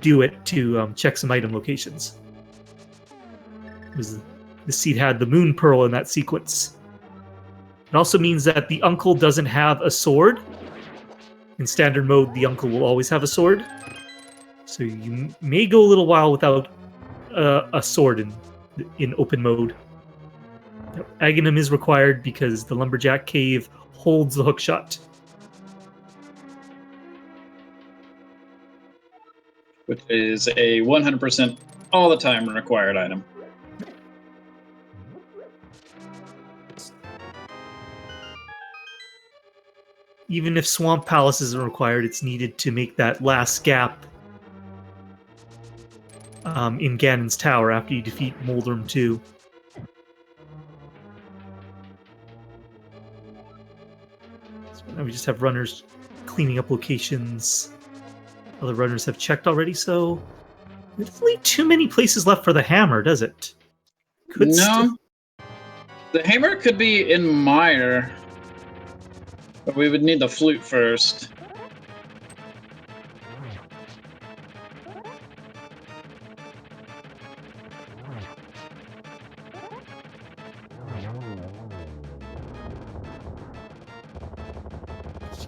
do it to check some item locations. The seed had the Moon Pearl in that sequence. It also means that the uncle doesn't have a sword. In standard mode, the uncle will always have a sword. So you may go a little while without a sword in open mode. Aghanim is required because the Lumberjack Cave holds the hookshot.
Which is a 100% all the time required item.
Even if Swamp Palace isn't required, it's needed to make that last gap in Ganon's Tower after you defeat Moldrum 2. So now we just have runners cleaning up locations. Other runners have checked already, so it doesn't leave too many places left for the hammer, does it?
No. The hammer could be in Mire. But we would need the flute first.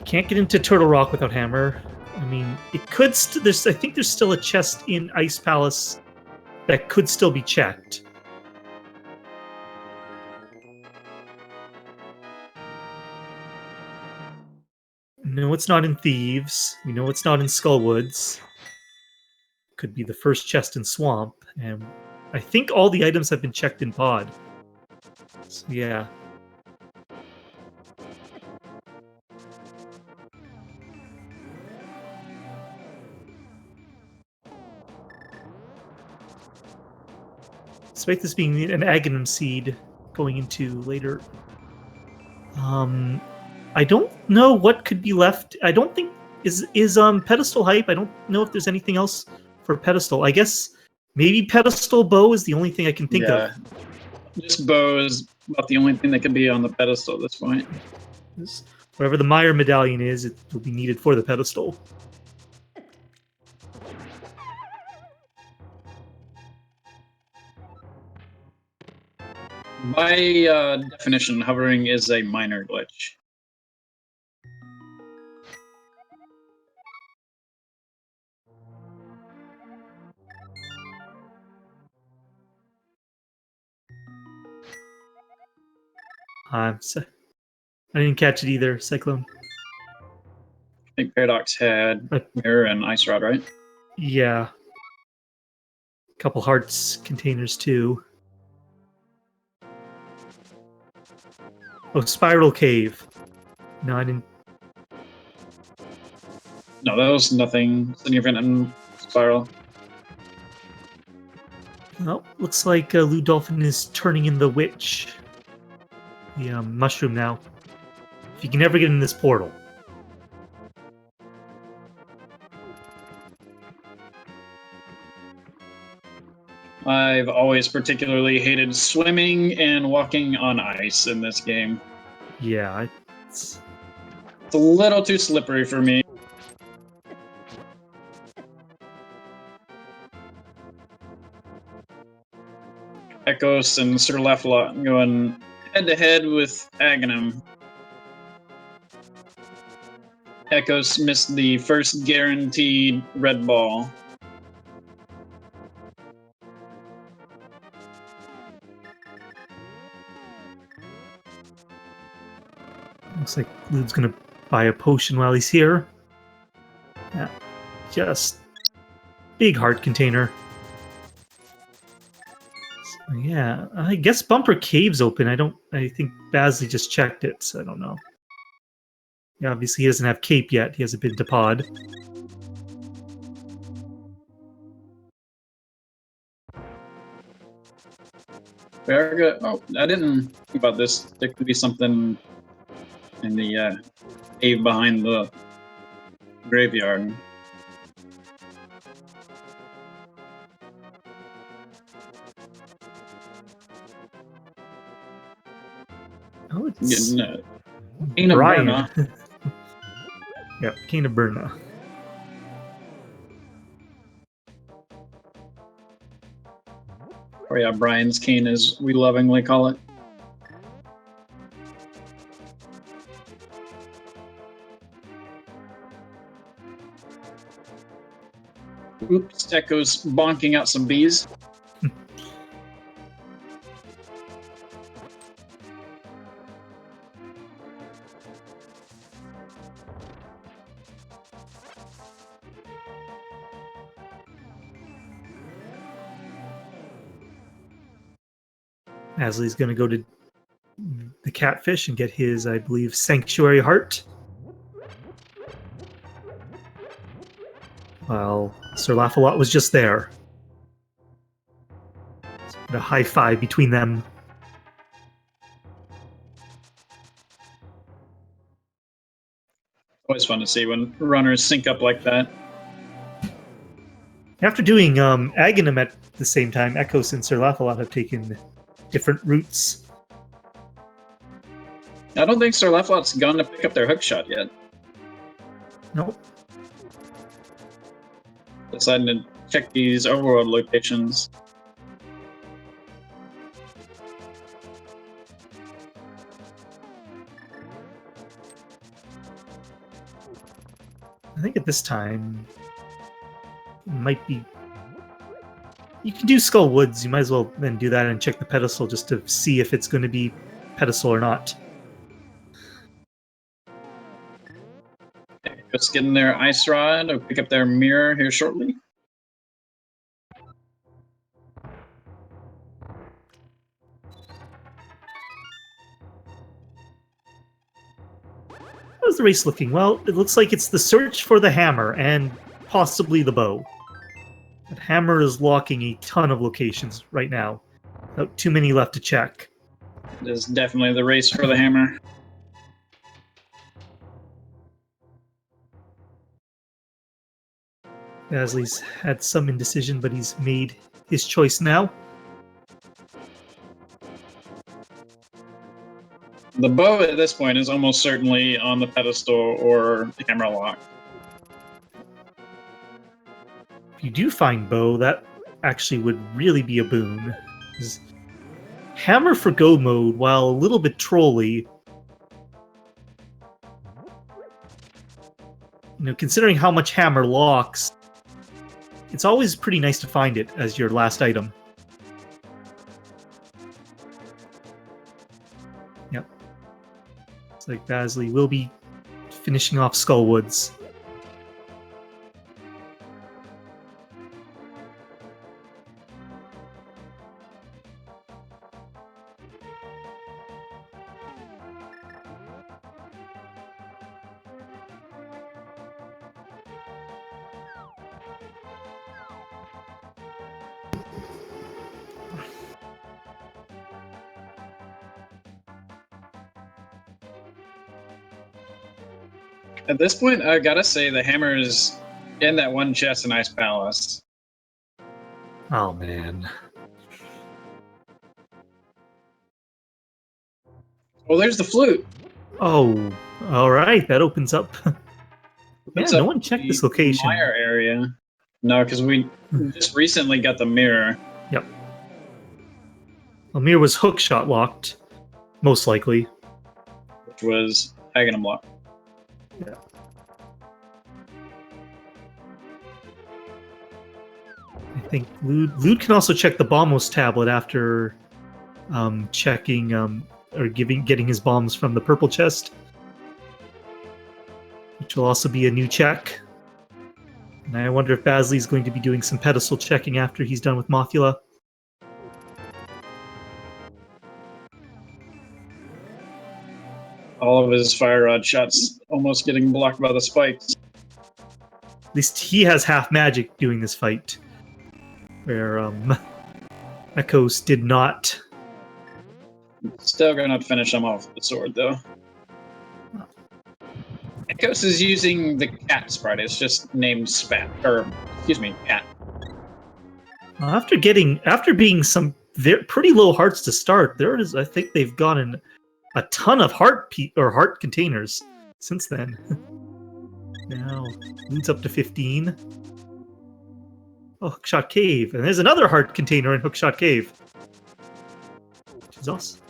Can't get into Turtle Rock without hammer. I mean, it could. I think there's still a chest in Ice Palace that could still be checked. No, it's not in Thieves. We know it's not in Skullwoods. Could be the first chest in Swamp, and I think all the items have been checked in Pod. So yeah. Despite this being an Aghanim seed going into later, I don't know what could be left. I don't think is pedestal hype. I don't know if there's anything else for pedestal. I guess maybe pedestal bow is the only thing I can think of.
Just bow is about the only thing that can be on the pedestal at this point.
Whatever the Meyer medallion is, it will be needed for the pedestal.
By definition, hovering is a minor glitch.
I didn't catch it either, Cyclone.
I think Paradox had Mirror and Ice Rod, right?
Yeah. A couple hearts containers too. Oh, Spiral Cave. No, I didn't.
No, that was nothing significant in Spiral.
Well, looks like LewdDolphin is turning in the witch. The mushroom now. If you can ever get in this portal.
I've always particularly hated swimming and walking on ice in this game.
Yeah, it's
a little too slippery for me. Ekos and S1RLAFFOL0TMW going head-to-head with Aghanim. Ekos missed the first guaranteed red ball.
Looks like Lewd's gonna buy a potion while he's here. Yeah, just big heart container. So, yeah, I guess Bumper Cave's open. I think iBazly just checked it, so I don't know. Yeah, obviously he doesn't have Cape yet. He hasn't been to Pod.
Oh, I didn't think about this. There could be something in the cave behind the graveyard.
Oh, it's
Getting Cane of
Brian.
Burna.
Yep, Cane of Burna.
Or yeah, Brian's cane, as we lovingly call it. Oops, Echo's bonking out some bees.
iBazly's going to go to the Catfish and get his, I believe, Sanctuary Heart. Well, S1RLAFFOL0TMW was just there. A high five between them.
Always fun to see when runners sync up like that.
After doing Aghanim at the same time, Ekos and S1RLAFFOL0TMW have taken different routes.
I don't think S1RLAFFOL0TMW's gone to pick up their hook shot yet.
Nope.
Deciding to check these overworld locations.
I think at this time it might be. You can do Skull Woods. You might as well then do that and check the pedestal just to see if it's going to be pedestal or not.
Just getting their ice rod. I'll pick up their mirror here shortly.
How's the race looking? Well, it looks like it's the search for the hammer and possibly the bow. That hammer is locking a ton of locations right now. Not too many left to check.
It is definitely the race for the hammer.
Bazly's had some indecision, but he's made his choice now.
The bow at this point is almost certainly on the pedestal or the camera lock.
If you do find bow, that actually would really be a boon. 'Cause hammer for go mode, while a little bit trolly, considering how much hammer locks, it's always pretty nice to find it as your last item. Yep. It's like Bazly will be finishing off Skullwoods.
At this point, I gotta say the hammer is in that one chest in Ice Palace.
Oh man.
Well, there's the flute.
Oh, alright, that opens up. Yeah,
Opens
no
up
one checked
the
this location.
Mire area. No, because we just recently got the mirror.
Yep. Amir was hookshot locked, most likely.
Which was Aghanim lock.
Yeah. I think Lewd can also check the Bombos tablet after checking or getting his bombs from the purple chest, which will also be a new check. And I wonder if Bazly's going to be doing some pedestal checking after he's done with Mothula.
All of his fire rod shots almost getting blocked by the spikes.
At least he has half magic doing this fight, where Ekos did not.
Still gonna finish him off with the sword, though. Ekos is using the cat sprite. It's just named Spat, or excuse me, Cat.
After being some pretty low hearts to start, I think they've gotten a ton of heart containers since then. Now Lewd's up to 15. Oh, Hookshot Cave, and there's another heart container in Hookshot Cave. Which is awesome.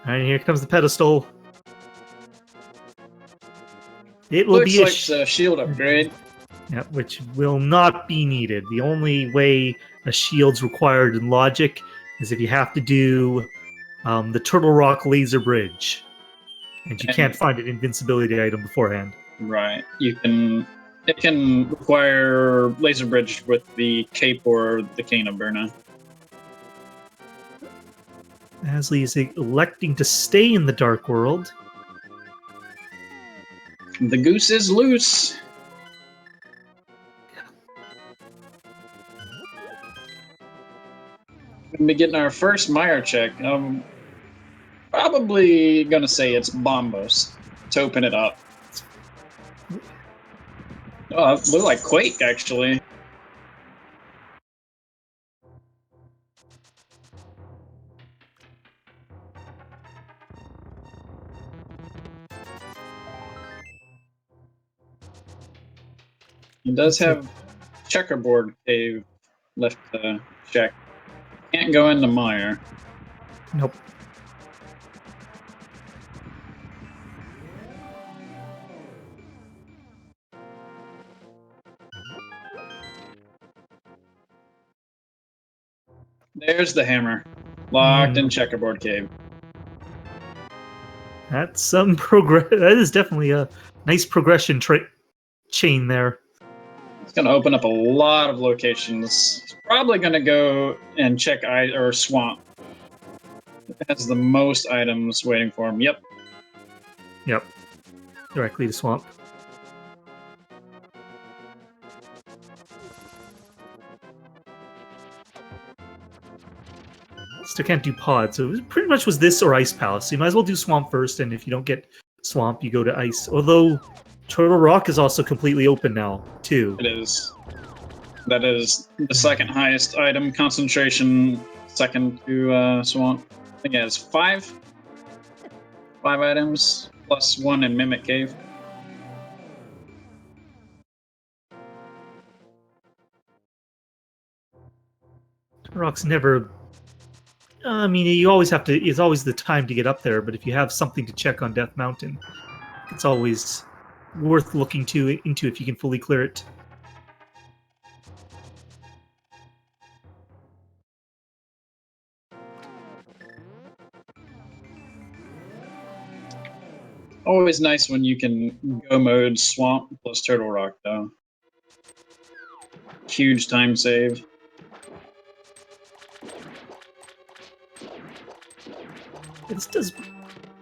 Alright, here comes the pedestal. It will
Looks
be
like a shield upgrade.
Yeah, which will not be needed. The only way a shield's required in Logic is if you have to do the Turtle Rock Laser Bridge, and you can't find an invincibility item beforehand.
Right. It can require laser bridge with the cape or the cane of Burna.
Bazly is electing to stay in the Dark World.
The goose is loose. We're gonna be getting our first Mire check. Probably gonna say it's Bombos to open it up. Oh, it looked like Quake, actually. It does have checkerboard cave left to check. Can't go into mire.
Nope.
There's the hammer. Locked in checkerboard cave.
That's some progress. That is definitely a nice progression chain there.
It's going to open up a lot of locations. It's probably going to go and check swamp. It has the most items waiting for him. Yep.
Yep. Directly to swamp. Still can't do pod, so it pretty much was this or Ice Palace. So you might as well do swamp first, and if you don't get swamp, you go to ice. Although Turtle Rock is also completely open now, too.
It is. That is the second highest item concentration, second to swamp. I think it has 5 items, plus 1 in Mimic Cave.
Turtle Rock's never... I mean, you always have to... It's always the time to get up there, but if you have something to check on Death Mountain, it's always worth looking into if you can fully clear it.
Always nice when you can go mode swamp plus Turtle Rock, though. Huge time save.
This does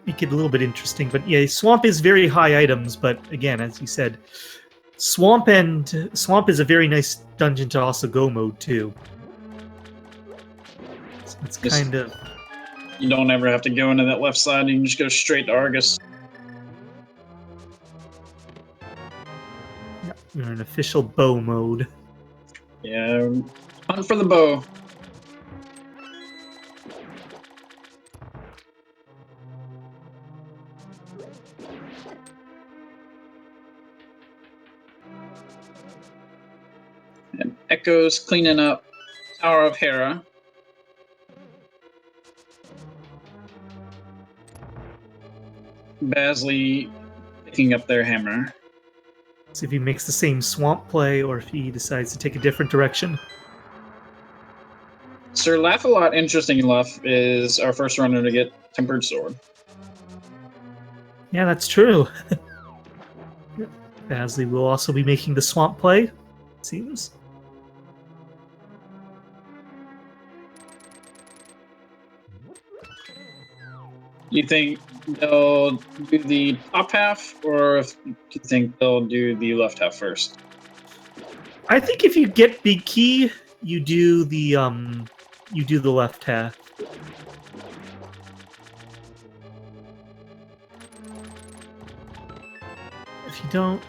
make it a little bit interesting, but yeah, swamp is very high items, but again, as you said, swamp is a very nice dungeon to also go mode too. So it's kind of...
You don't ever have to go into that left side, you can just go straight to Argus.
Yeah, we're in official bow mode.
Yeah, hunt for the bow. And Ekos cleaning up Tower of Hera. Bazly picking up their hammer.
See if he makes the same swamp play or if he decides to take a different direction.
Sir Laugh-A-Lot, interesting enough, is our first runner to get Tempered Sword.
Yeah, that's true. Bazly will also be making the swamp play, it seems.
Do you think they'll do the top half, or do you think they'll do the left half first?
I think if you get big key, you do the left half. If you don't,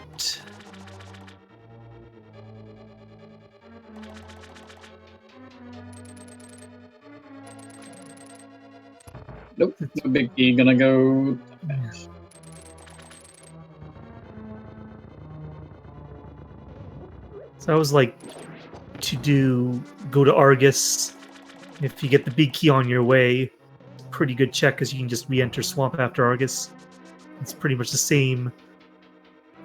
Nope, no big E, gonna go top half.
so I was like to go to Argus. If you get the big key on your way, pretty good check because you can just re-enter swamp after Argus. It's pretty much the same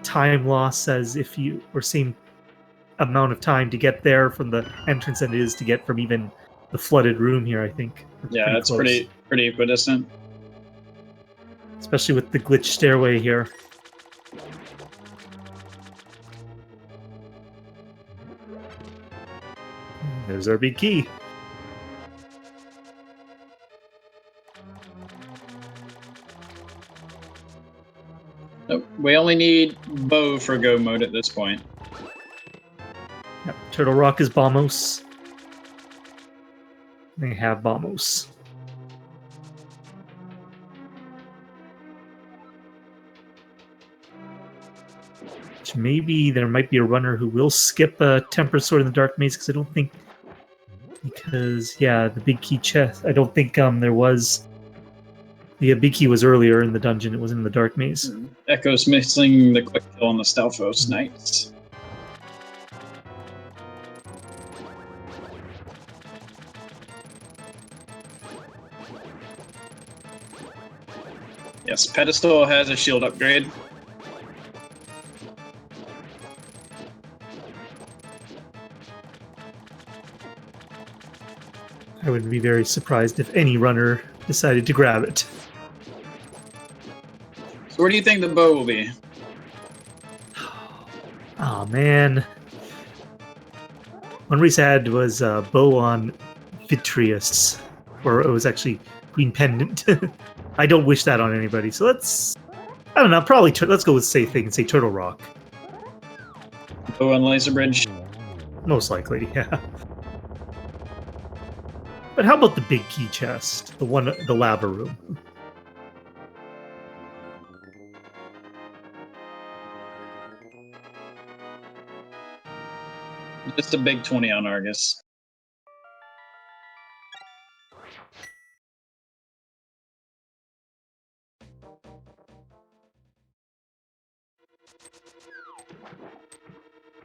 time loss as if you, or same amount of time to get there from the entrance than it is to get from even the flooded room here, I think.
Yeah, it's
close.
pretty equidistant.
Especially with the glitch stairway here. There's our big key.
Nope, we only need bow for go mode at this point.
Yep, Turtle Rock is Bombos. They have Bombos. Which maybe there might be a runner who will skip a Tempered Sword in the Dark Maze, because I don't think... Because, yeah, the big key chest, I don't think there was... The big key was earlier in the dungeon, it wasn't in the Dark Maze.
Ekos missing the quick kill on the Stalfos Knights. Yes, pedestal has a shield upgrade.
I would be very surprised if any runner decided to grab it.
So where do you think the bow will be?
Oh man. One race I had was bow on Vitreous, or it was actually Green Pendant. I don't wish that on anybody, so let's... I don't know, probably... let's go with safe thing and say Turtle Rock.
Bow on Laser Bridge.
Most likely, yeah. But how about the big key chest? The one, the lava room.
Just a big 20 on Argus.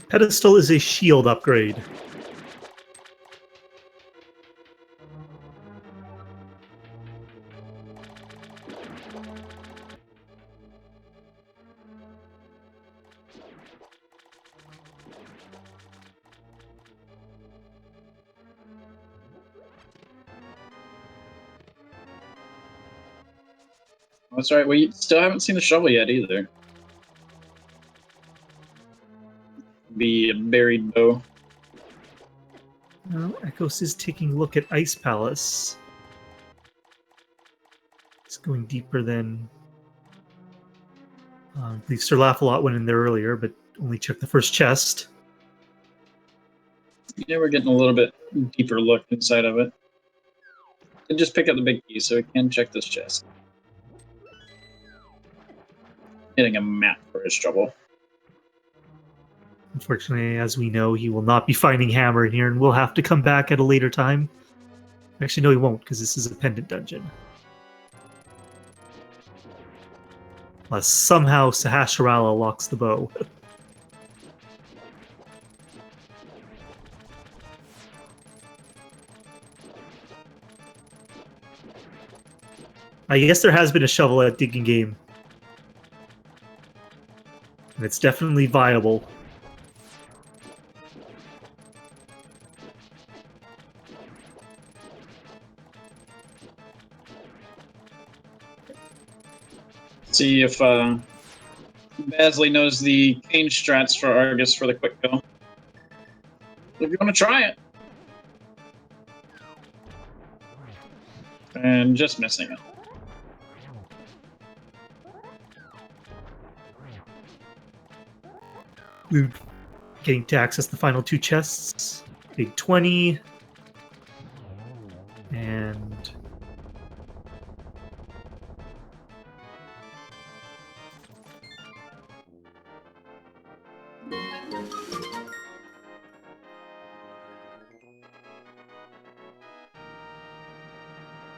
Pedestal is a shield upgrade.
That's right. We still haven't seen the shovel yet either. The buried bow.
Well, Ekos is taking a look at Ice Palace. It's going deeper than... I believe SirLaffOL0T went in there earlier, but only checked the first chest.
Yeah, we're getting a little bit deeper look inside of it. And just pick up the big key so we can check this chest. Getting a map for his trouble.
Unfortunately, as we know, he will not be finding Hammer in here, and we'll have to come back at a later time. Actually, no, he won't, because this is a pendant dungeon. Unless somehow Sahasrara locks the bow. I guess there has been a shovel at digging game. And it's definitely viable.
See if iBazly knows the cane strats for Argus for the quick kill. If you want to try it. And just missing it.
We're getting to access the final two chests. Big 20. And...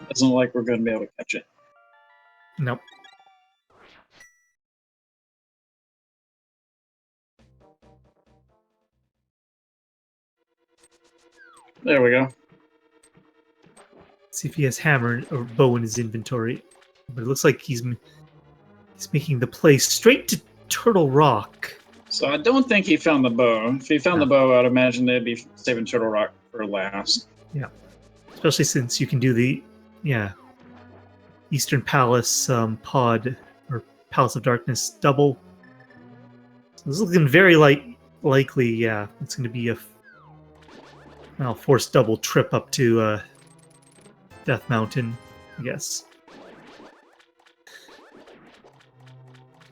Doesn't look like we're going to be able to catch it.
Nope.
There we go.
See if he has hammer or bow in his inventory. But it looks like he's making the play straight to Turtle Rock.
So I don't think he found the bow. If he found the bow, I'd imagine they'd be saving Turtle Rock for last.
Yeah. Especially since you can do the, Eastern Palace pod, or Palace of Darkness double. So this is looking very likely, yeah. It's going to be a forced double trip up to Death Mountain, I guess.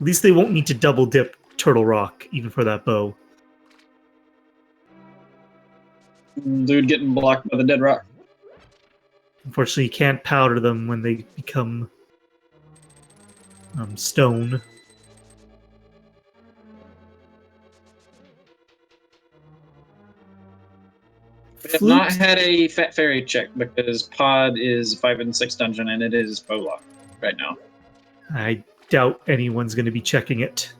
At least they won't need to double dip Turtle Rock, even for that bow.
Dude getting blocked by the dead rock.
Unfortunately, you can't powder them when they become stone.
We have not had a Fat Fairy check because Pod is 5 and 6 dungeon and it is bow lock right now.
I doubt anyone's going to be checking it.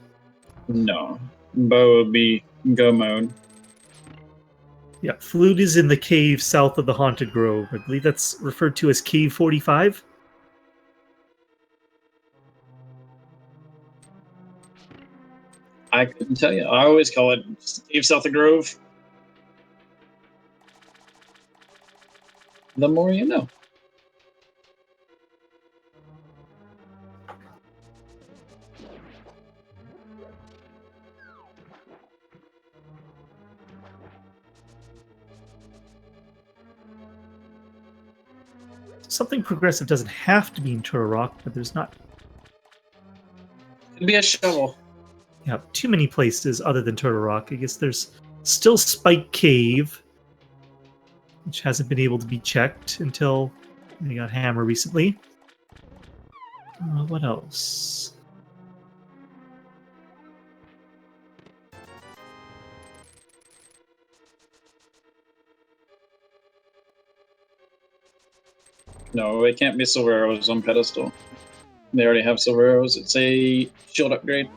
No. Bow would be go mode.
Yeah, Flute is in the cave south of the Haunted Grove. I believe that's referred to as Cave 45.
I couldn't tell you. I always call it Cave South of Grove. The more you know.
Something progressive doesn't have to be in Turtle Rock, but there's not
Could be a shovel.
too many places other than Turtle Rock. I guess there's still Spike Cave, which hasn't been able to be checked until they got Hammer recently. What else?
No, it can't be silver arrows on pedestal. They already have silver arrows. It's a shield upgrade.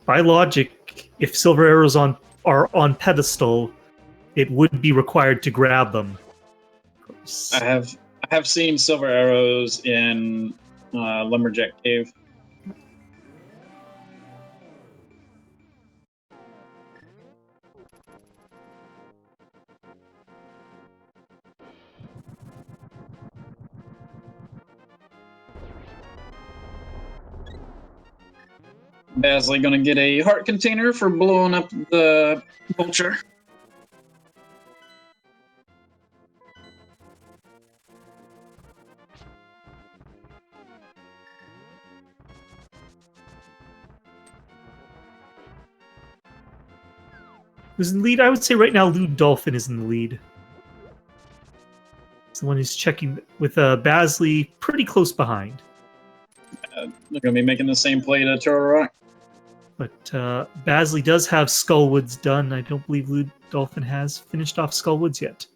By logic, if silver arrows are on pedestal, it would be required to grab them.
I have seen silver arrows in Lumberjack Cave. Bazly gonna get a heart container for blowing up the vulture.
Who's in the lead? I would say right now LewdDolphin is in the lead. It's the one who's checking with Bazly pretty close behind.
They're gonna be making the same play to Turtle Rock.
But Bazly does have Skullwoods done. I don't believe LewdDolphin has finished off Skullwoods yet.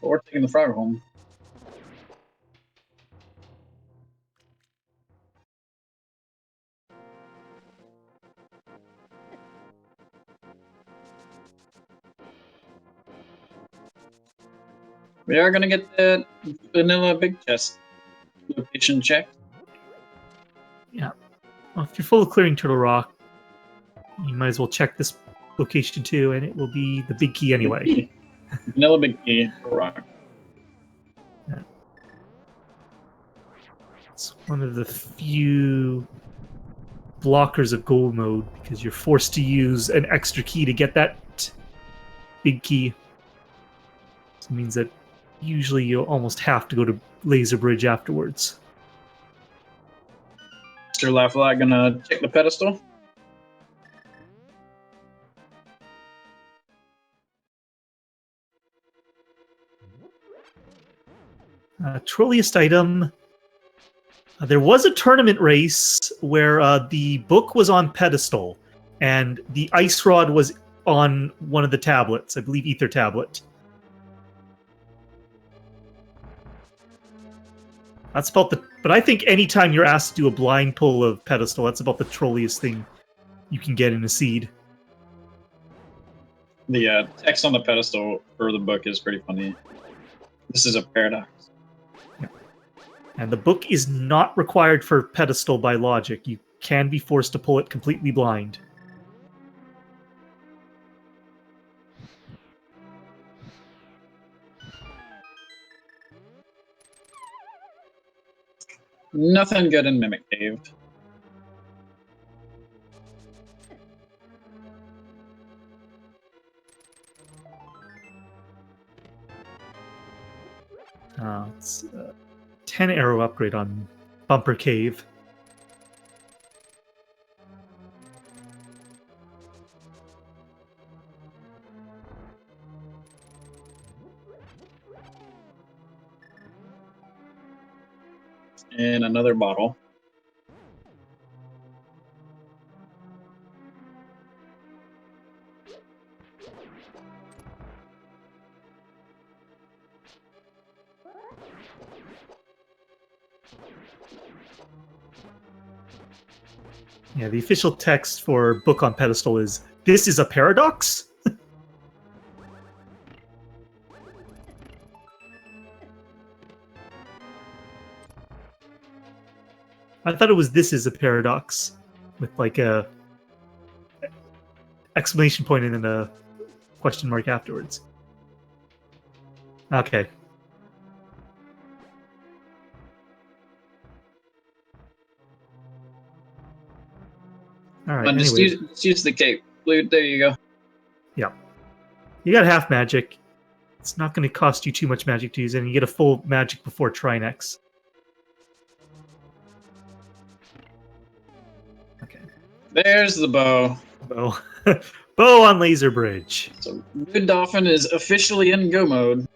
But we're taking the frog home. We are gonna get that vanilla big chest location checked.
Yeah. Well, if you're full of clearing Turtle Rock, you might as well check this location too, and it will be the big key anyway.
Vanilla big key for rock.
It's one of the few blockers of gold mode because you're forced to use an extra key to get that big key. So it means that usually you almost have to go to Laser Bridge afterwards.
Mr. LewdDolphin gonna check the pedestal.
Trolliest item. There was a tournament race where the book was on pedestal and the ice rod was on one of the tablets, I believe Ether Tablet. That's about the... But I think anytime you're asked to do a blind pull of pedestal, that's about the trolliest thing you can get in a seed.
The text on the pedestal for the book is pretty funny. This is a paradox.
And the book is not required for pedestal by logic. You can be forced to pull it completely blind.
Nothing good in Mimic Cave.
It's 10 arrow upgrade on Bumper Cave.
And another bottle.
Yeah, the official text for Book on Pedestal is, "This is a paradox?" I thought it was "This is a paradox," with like a exclamation point and then a question mark afterwards. Okay. All right.
Just
Anyway,
just use the cape. There you go.
yeah, you got half magic. It's not going to cost you too much magic to use it, and you get a full magic before Trinex. Okay.
There's the bow.
Bow. Bow on Laser Bridge.
So LewdDolphin is officially in go mode.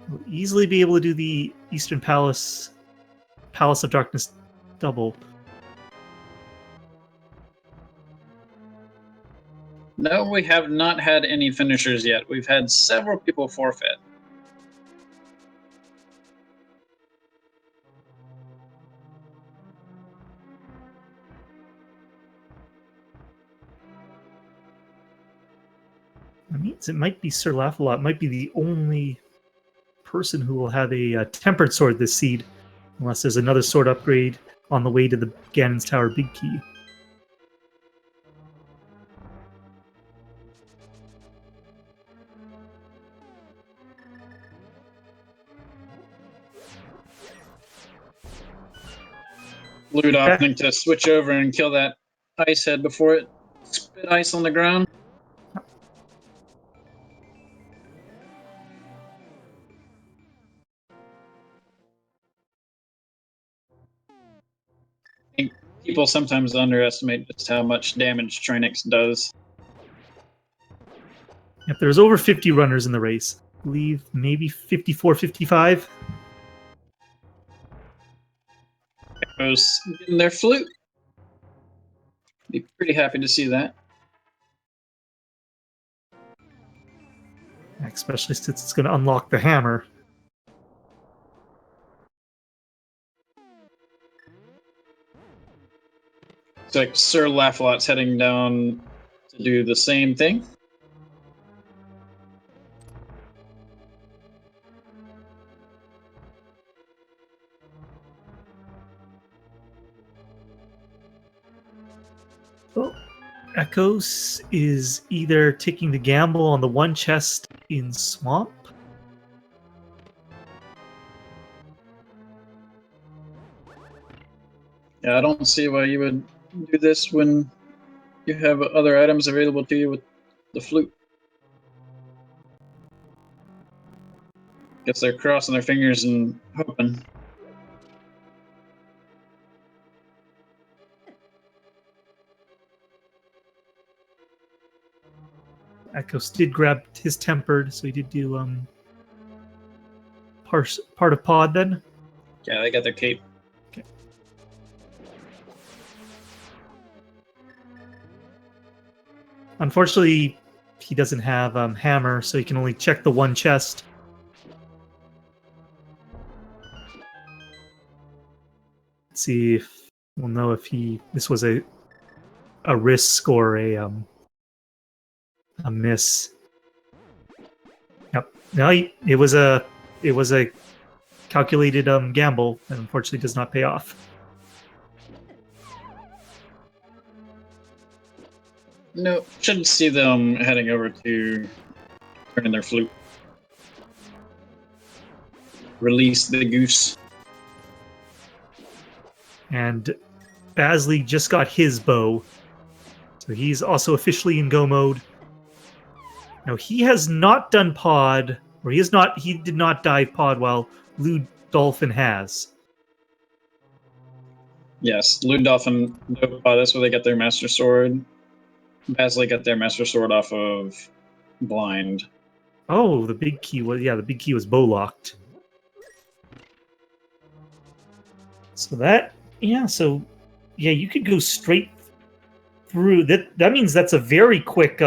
We'll easily be able to do the Eastern Palace of Darkness double.
No, we have not had any finishers yet. We've had several people forfeit.
That means it might be Sir Laugh-A-Lot. Might be the only person who will have a tempered sword this seed, unless there's another sword upgrade on the way to the Ganon's Tower Big Key.
Lewd opting to switch over and kill that ice head before it spit ice on the ground. I think people sometimes underestimate just how much damage Trinix does.
If there's over 50 runners in the race, I believe maybe 54, 55.
Ekos getting their flute. Be pretty happy to see that.
Especially since it's going to unlock the hammer.
It's like Sir Laugh-A-Lot's heading down to do the same thing.
Well, Ekos is either taking the gamble on the one chest in Swamp.
Yeah, I don't see why you would do this when you have other items available to you with the flute. Guess they're crossing their fingers and hoping.
Ekos did grab his tempered, so he did do part of pod then.
Yeah, they got their cape.
Okay. Unfortunately, he doesn't have hammer, so he can only check the one chest. Let's see if we'll know if this was a risk or a miss. Yep. No, it was a calculated gamble, and unfortunately does not pay off.
No, shouldn't see them heading over to turning their flute. Release the goose.
And iBazly just got his bow, so he's also officially in go mode. Now he has not done pod, or he did not dive pod while LewdDolphin has.
Yes, LewdDolphin. That's where they got their Master Sword. iBazly got their Master Sword off of Blind.
Oh, the big key was bow locked. So you could go straight through that. That means that's a very quick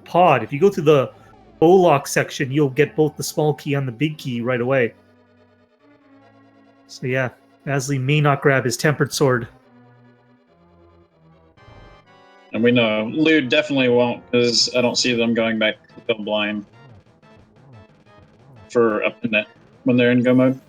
pod. If you go to the bow lock section, you'll get both the small key and the big key right away. So yeah, iBazly may not grab his tempered sword
And we know Lewd definitely won't, because I don't see them going back to Kill Blind for up in that when they're in go mode.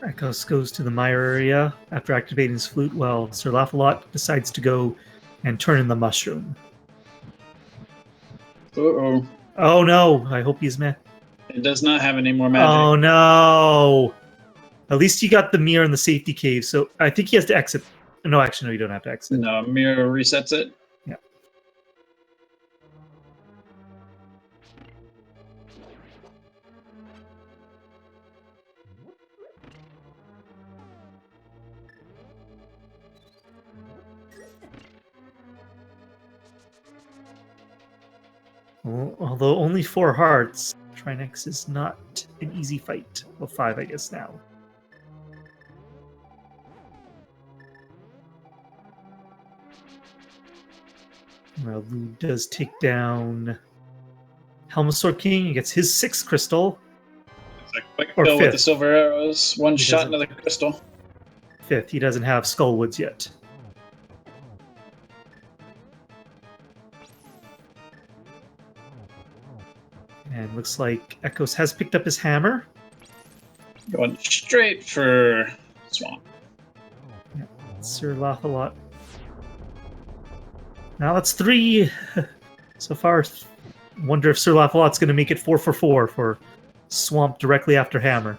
Ekos goes to the mire area after activating his flute, while Sir LaFFOL0T decides to go and turn in the mushroom.
Uh-oh.
Oh no! I hope he's meh.
It does not have any more magic.
Oh no! At least he got the mirror in the safety cave, so I think he has to exit. No, actually, no, you don't have to exit.
No, mirror resets it.
Yeah. Well, although only 4 hearts, Trinex is not an easy fight. Well, 5, I guess, now. Well, Lewd does take down Helmasaur King. He gets his 6th crystal.
It's a quick
Or
kill with the
fifth.
silver arrows. One
He
shot
doesn't-
into the crystal.
5th. He doesn't have Skullwoods yet. And looks like Ekos has picked up his hammer.
Going straight for Swamp.
Sir LaFFOL0T. Now that's 3 so far. Wonder if Sir LaFFOL0T's going to make it 4 for 4 for Swamp directly after hammer.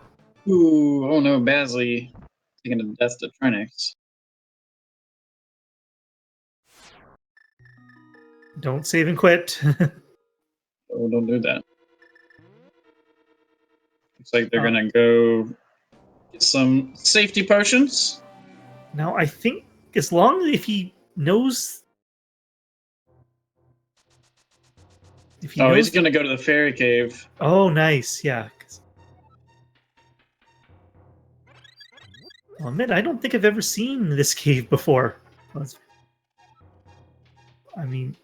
Ooh, oh no, iBazly taking a death to Trinex.
Don't save and quit.
Oh, don't do that. Looks like they're
Oh.
gonna go get some safety potions.
Now I think as long as if he knows. If he
Oh,
knows.
he's gonna go to the fairy cave.
Oh, nice. Yeah. I'll admit, I don't think I've ever seen this cave before. I mean,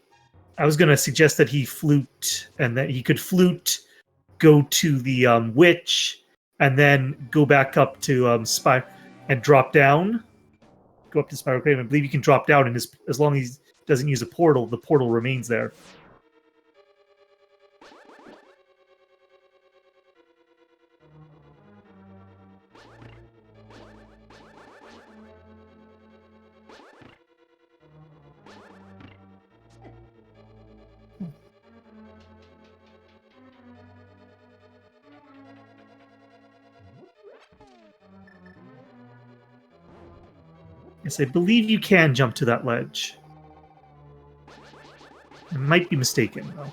I was going to suggest that he flute, and that he could flute, go to the witch, and then go back up to Spire and drop down. Go up to Spiral Cave. I believe you can drop down, and as long as he doesn't use a portal, the portal remains there. Yes, I believe you can jump to that ledge. I might be mistaken, though.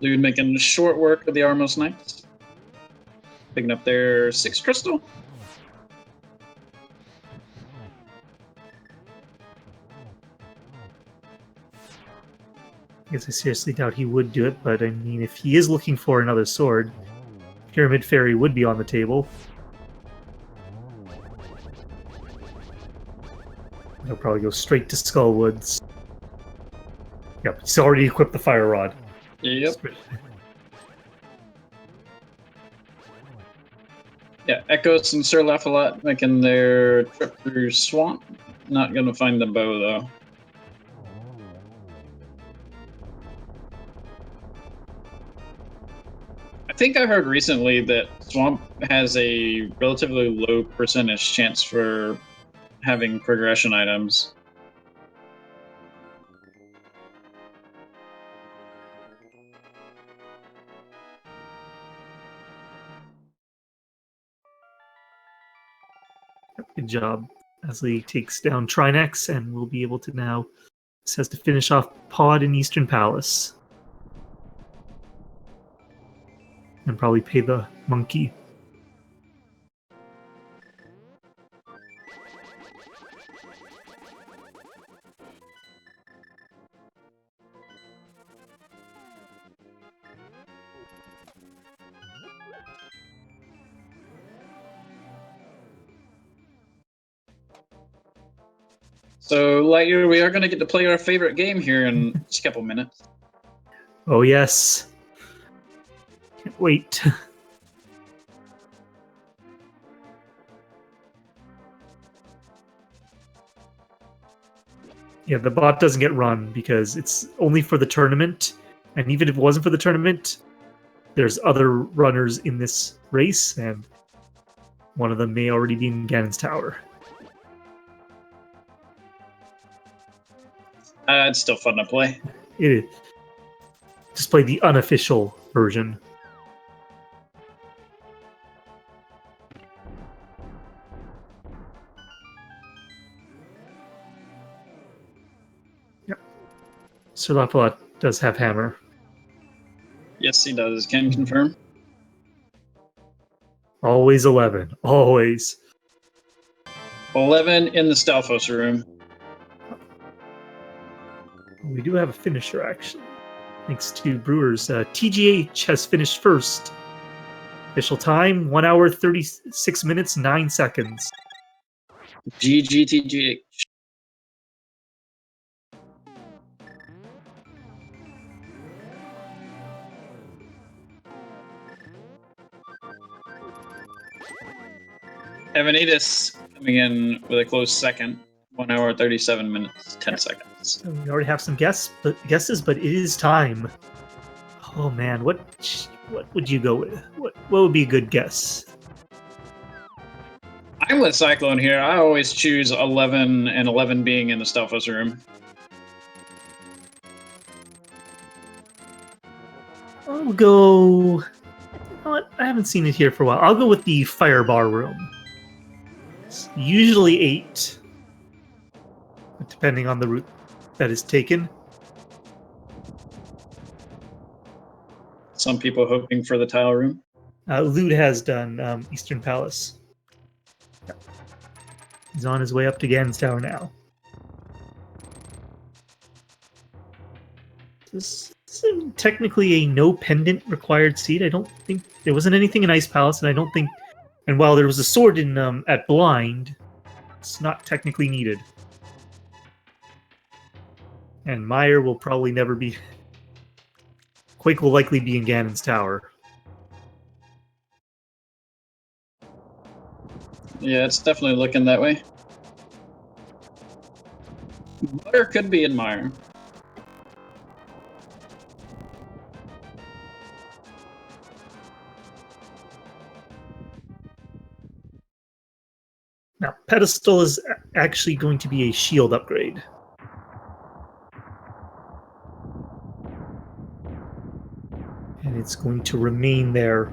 Dude making short work of the Armos Knights. Picking up their 6th crystal.
I guess I seriously doubt he would do it, but I mean, if he is looking for another sword, Pyramid Fairy would be on the table. He'll probably go straight to Skullwoods. Yep, he's already equipped the Fire Rod.
Yep. Yeah, Ekos and Sir LaFFOL0T making their trip through Swamp. Not gonna find the bow though. I think I heard recently that Swamp has a relatively low percentage chance for having progression items.
Good job. Asley takes down Trinex, and we'll be able to now. This has to finish off Pod in Eastern Palace. and probably pay the monkey.
So, Lightyear, we are going to get to play our favorite game here in just a couple minutes.
Oh yes. Can't wait. Yeah, the bot doesn't get run because it's only for the tournament. And even if it wasn't for the tournament, there's other runners in this race, and one of them may already be in Ganon's tower.
It's still fun to play.
It is. Just play the unofficial version. Yep. S1RLAFFOL0T does have hammer.
Yes, he does. Can confirm.
Always 11. Always.
11 in the Stalfos room.
We do have a finisher, actually. Thanks to Brewers. TGH has finished first. Official time, 1 hour, 36 minutes, 9 seconds.
GGTGH. Evanitas coming in with a close second. 1 hour, 37 minutes, 10 seconds.
So we already have some guesses, but it is time. Oh man, what would you go with? What would be a good guess?
I'm with Cyclone here. I always choose 11 and 11 being in the Stalfos room.
I'll go... You know what? I haven't seen it here for a while. I'll go with the fire bar room. It's usually 8, depending on the route that is taken.
Some people hoping for the tile room.
Lewd has done Eastern Palace. Yep. He's on his way up to Ganon's tower now. This is technically a no pendant required seed. I don't think there wasn't anything in Ice Palace, and I don't think. And while there was a sword in at Blind, it's not technically needed. And Meyer will probably never be. Quake will likely be in Ganon's tower.
Yeah, it's definitely looking that way. Butter could be in Meyer.
Now, Pedestal is actually going to be a shield upgrade. And it's going to remain there.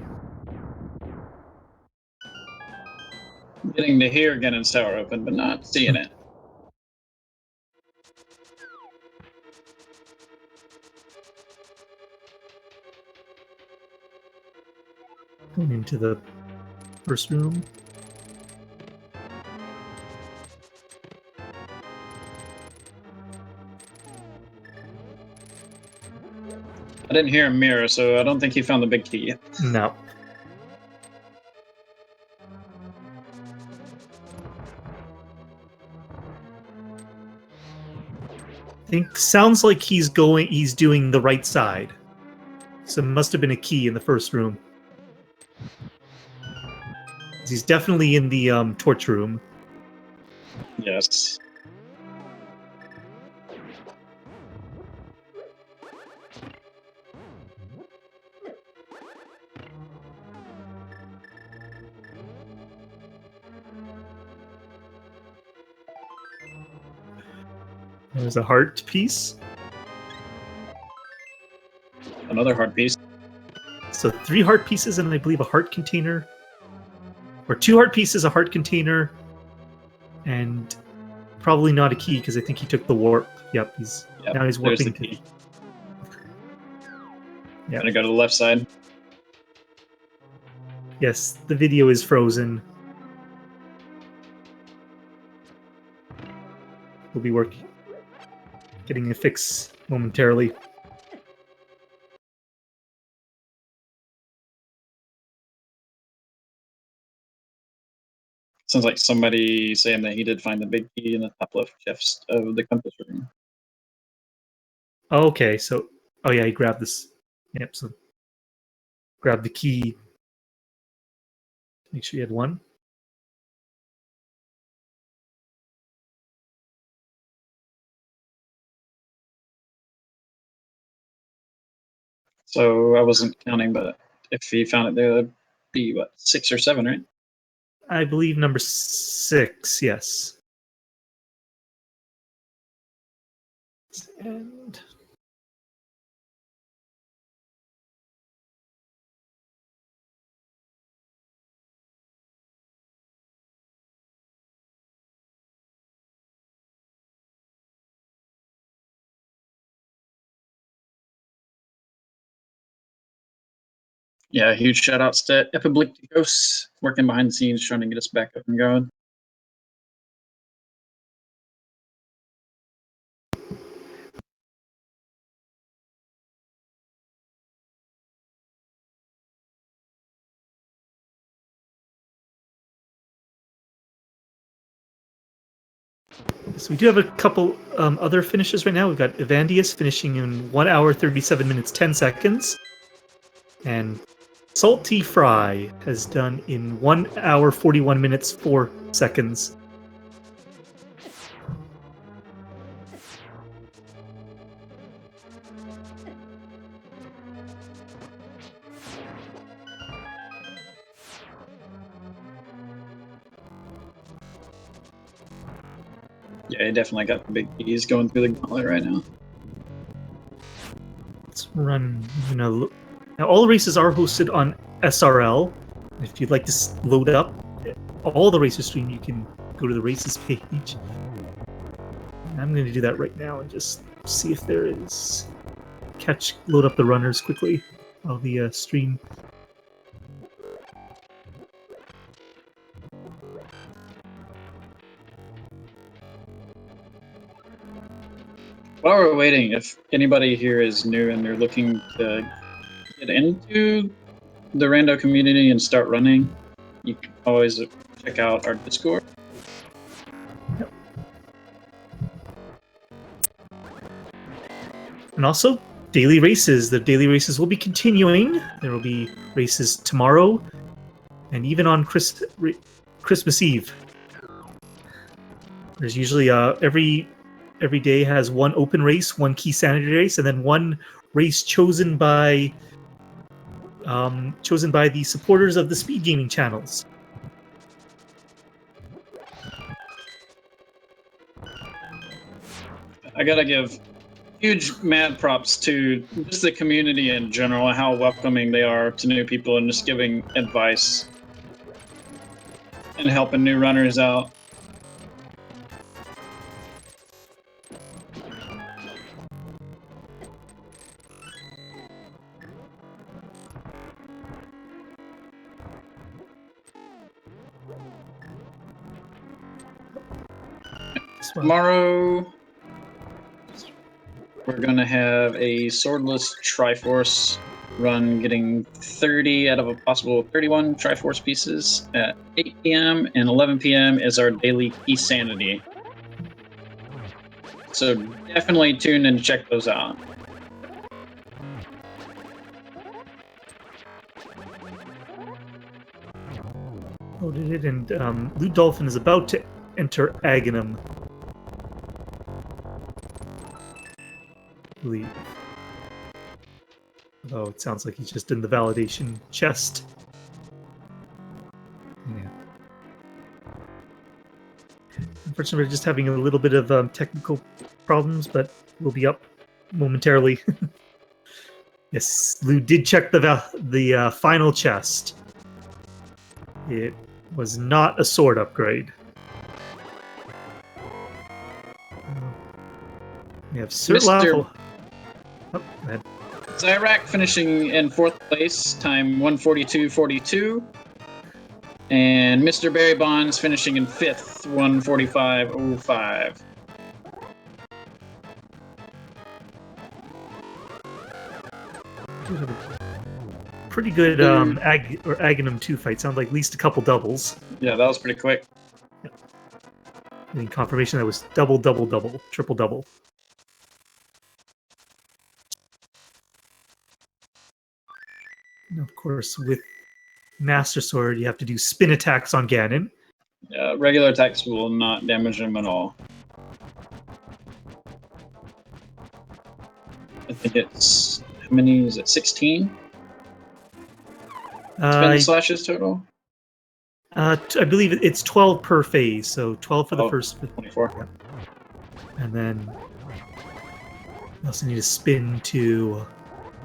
Getting to hear Ganon's tower open, but not seeing it.
Going into the first room.
I didn't hear a mirror, so I don't think he found the big key yet.
No. Sounds like he's doing the right side. So it must have been a key in the first room. He's definitely in the torch room.
Yes.
There's a heart piece.
Another hard piece.
So 3 heart pieces and I believe a heart container. Or 2 heart pieces, a heart container, and probably not a key because I think he took the warp. Yep, now he's warping.
The key. Gonna go to the left side.
Yes, the video is frozen. We'll be getting a fix momentarily.
Sounds like somebody saying that he did find the big key in the top left chest of the compass room.
Okay, so oh yeah, he grabbed this. Yep, so grab the key. Make sure you had one.
So I wasn't counting, but if he found it there, that'd be what, 6 or 7, right?
I believe number 6, yes. And
Yeah, huge shout outs to Ekos working behind the scenes trying to get us back up and going.
so we do have a couple other finishes right now. We've got Evandius finishing in 1 hour 37 minutes 10 seconds, and Salty Fry has done in 1 hour 41 minutes 4 seconds.
Yeah, he definitely got the big key. He's going through the gauntlet right now.
Let's run. Now, all the races are hosted on SRL. If you'd like to load up all the racer stream, you can go to the races page. I'm going to do that right now and just see if there is load up the runners quickly of the stream.
While we're waiting, if anybody here is new and they're looking to get into the rando community and start running, you can always check out our Discord.
Yep. And also, daily races. The daily races will be continuing. There will be races tomorrow and even on Christmas Eve. There's usually every day has one open race, one key sanity race, and then one race chosen by the supporters of the speed gaming channels.
I gotta give huge mad props to just the community in general, how welcoming they are to new people and just giving advice and helping new runners out. Tomorrow, we're going to have a swordless Triforce run, getting 30 out of a possible 31 Triforce pieces at 8 p.m. and 11 p.m. is our daily key sanity. So definitely tune in and check those out.
Loaded it, and LewdDolphin is about to enter Ganon. I believe. Oh, it sounds like he's just in the validation chest. Yeah. Unfortunately, we're just having a little bit of technical problems, but we'll be up momentarily. Yes, Lew did check the final chest. It was not a sword upgrade. We have S1RLAFFOL. Oh, go ahead.
Zyrak finishing in 4th place, time 1:42.42. And Mr. Barry Bonds finishing in 5th, 145.05.
Pretty good Aghanim 2 fight. Sounds like at least a couple doubles.
Yeah, that was pretty quick.
Getting confirmation that was double, double, double, triple double. And of course, with Master Sword, you have to do spin attacks on Ganon.
Yeah, regular attacks will not damage him at all. I think it's... How many is it? 16? Spin slashes total?
I believe it's 12 per phase, so 12 for the first...
24.
Yeah. And then you also need to spin to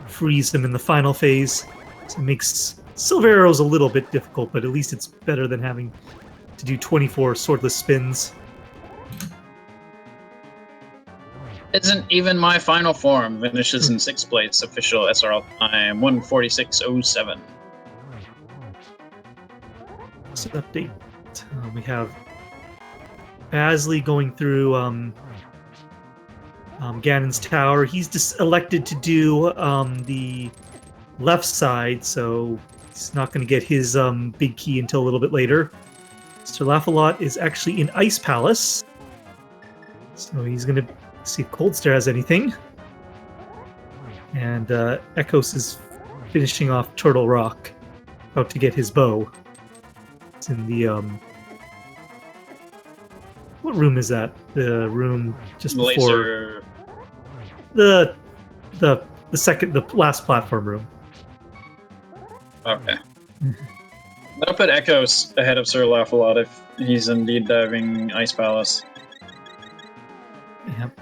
freeze them in the final phase. So it makes Silver Arrows a little bit difficult, but at least it's better than having to do 24 swordless spins.
Isn't even my final form finishes in 6th place, official SRL time 146.07.
So update. We have Bazly going through Ganon's tower. He's just elected to do the left side, so he's not going to get his big key until a little bit later. Mr. LawFull0T is actually in Ice Palace, so he's going to see if Cold Stare has anything. And Ekos is finishing off Turtle Rock, about to get his bow. It's in the what room is that? The room just before the last platform room.
Okay. I'll put Ekos ahead of Sir LawFull0T if he's indeed diving Ice Palace.
Yep.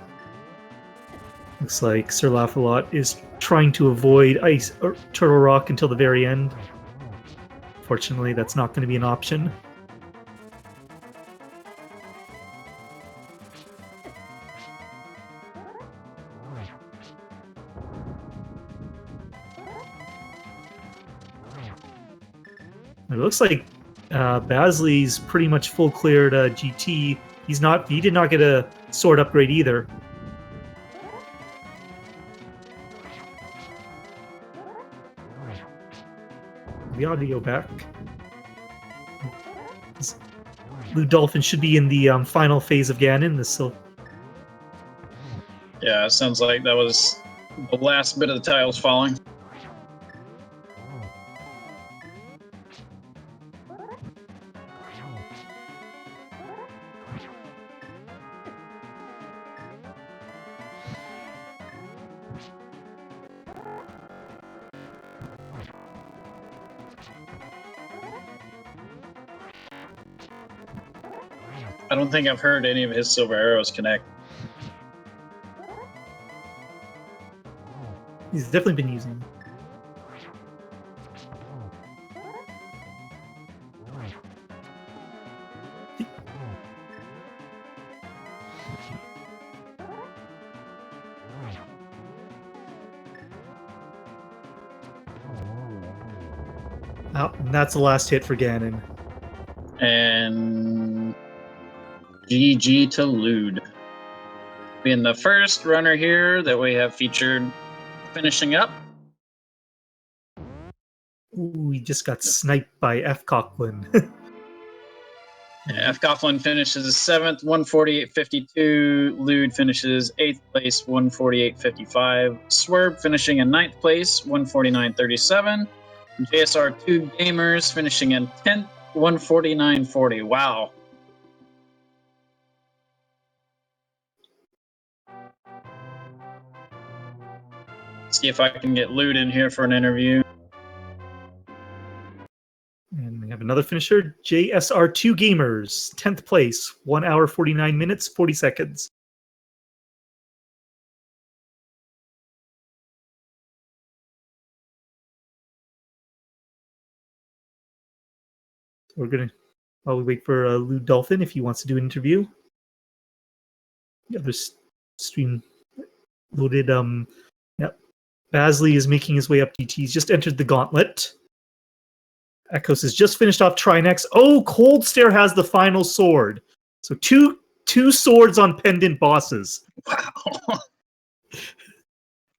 Looks like Sir LawFull0T is trying to avoid Ice or Turtle Rock until the very end. Fortunately, that's not going to be an option. It looks like Bazly's pretty much full cleared GT. He did not get a sword upgrade either. The audio back. LewdDolphin should be in the final phase of Ganon.
Yeah, it sounds like that was the last bit of the tiles falling. I don't think I've heard any of his silver arrows connect.
He's definitely been using them. Oh, and that's the last hit for Ganon.
And GG to Lewd. Being the first runner here that we have featured finishing up.
Ooh, he just got sniped by F. Coughlin.
F. Coughlin finishes 7th, 148.52. Lewd finishes 8th place, 148.55. Swerve finishing in 9th place, 149.37. JSR2 Gamers finishing in 10th, 149.40. Wow. See if I can get Lewd in here for an interview.
And we have another finisher, JSR2 Gamers, 10th place, 1 hour, 49 minutes, 40 seconds. We're going to while we wait for LewdDolphin if he wants to do an interview. The other stream loaded. Yep. Bazly is making his way up GT. He's just entered the gauntlet. Ekos has just finished off Trinex. Oh, Cold Stare has the final sword. So two swords on pendant bosses.
Wow.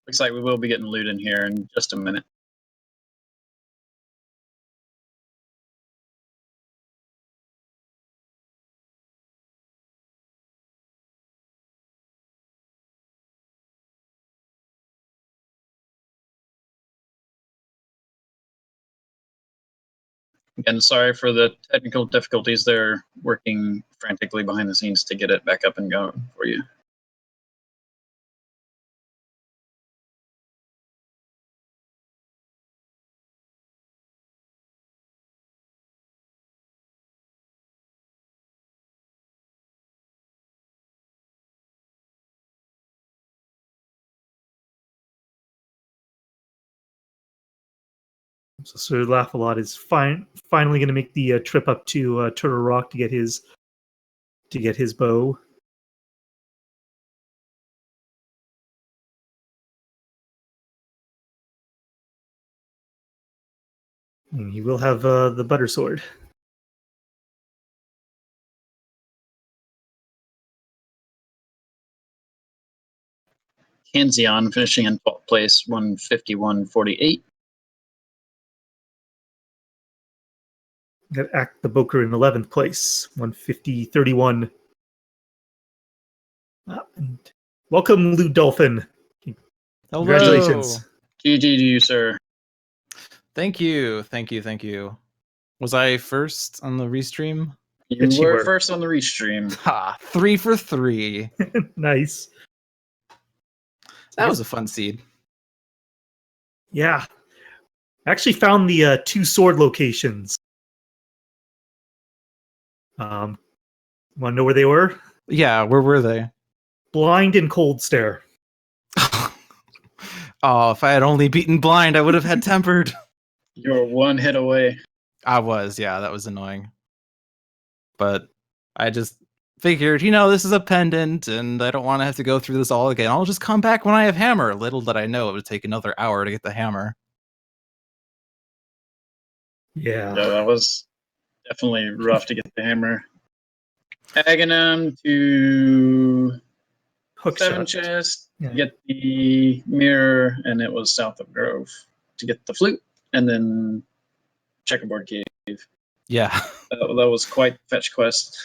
Looks like we will be getting loot in here in just a minute. Again, sorry for the technical difficulties. They're working frantically behind the scenes to get it back up and going for you.
So Sir Laugh-A-Lot is finally going to make the trip up to Turtle Rock to get his bow. And he will have the butter sword.
Kanzeon finishing in 12th place, 151.48.
Got Act the Boker in 11th place, 150.31. And welcome, LewdDolphin.
Hello.
Congratulations.
GG to you, sir.
Thank you. Was I first on the restream?
You
Yes, you
were
were.
first on the restream.
Ha! 3 for 3.
Nice.
That was a fun seed.
Yeah. I actually found the 2 sword locations. Want to know where they were?
Yeah, where were they?
Blind and Cold Stare.
Oh, if I had only beaten blind, I would have had tempered.
You're one hit away.
I was, yeah, that was annoying. But I just figured, this is a pendant, and I don't want to have to go through this all again. I'll just come back when I have hammer. Little did I know it would take another hour to get the hammer.
Yeah.
Yeah, that was definitely rough to get the hammer. Ganon to
Hook
7
shot.
chest,
Yeah.
get the mirror, and it was south of Grove to get the flute, and then checkerboard cave.
Yeah.
That was quite fetch quest.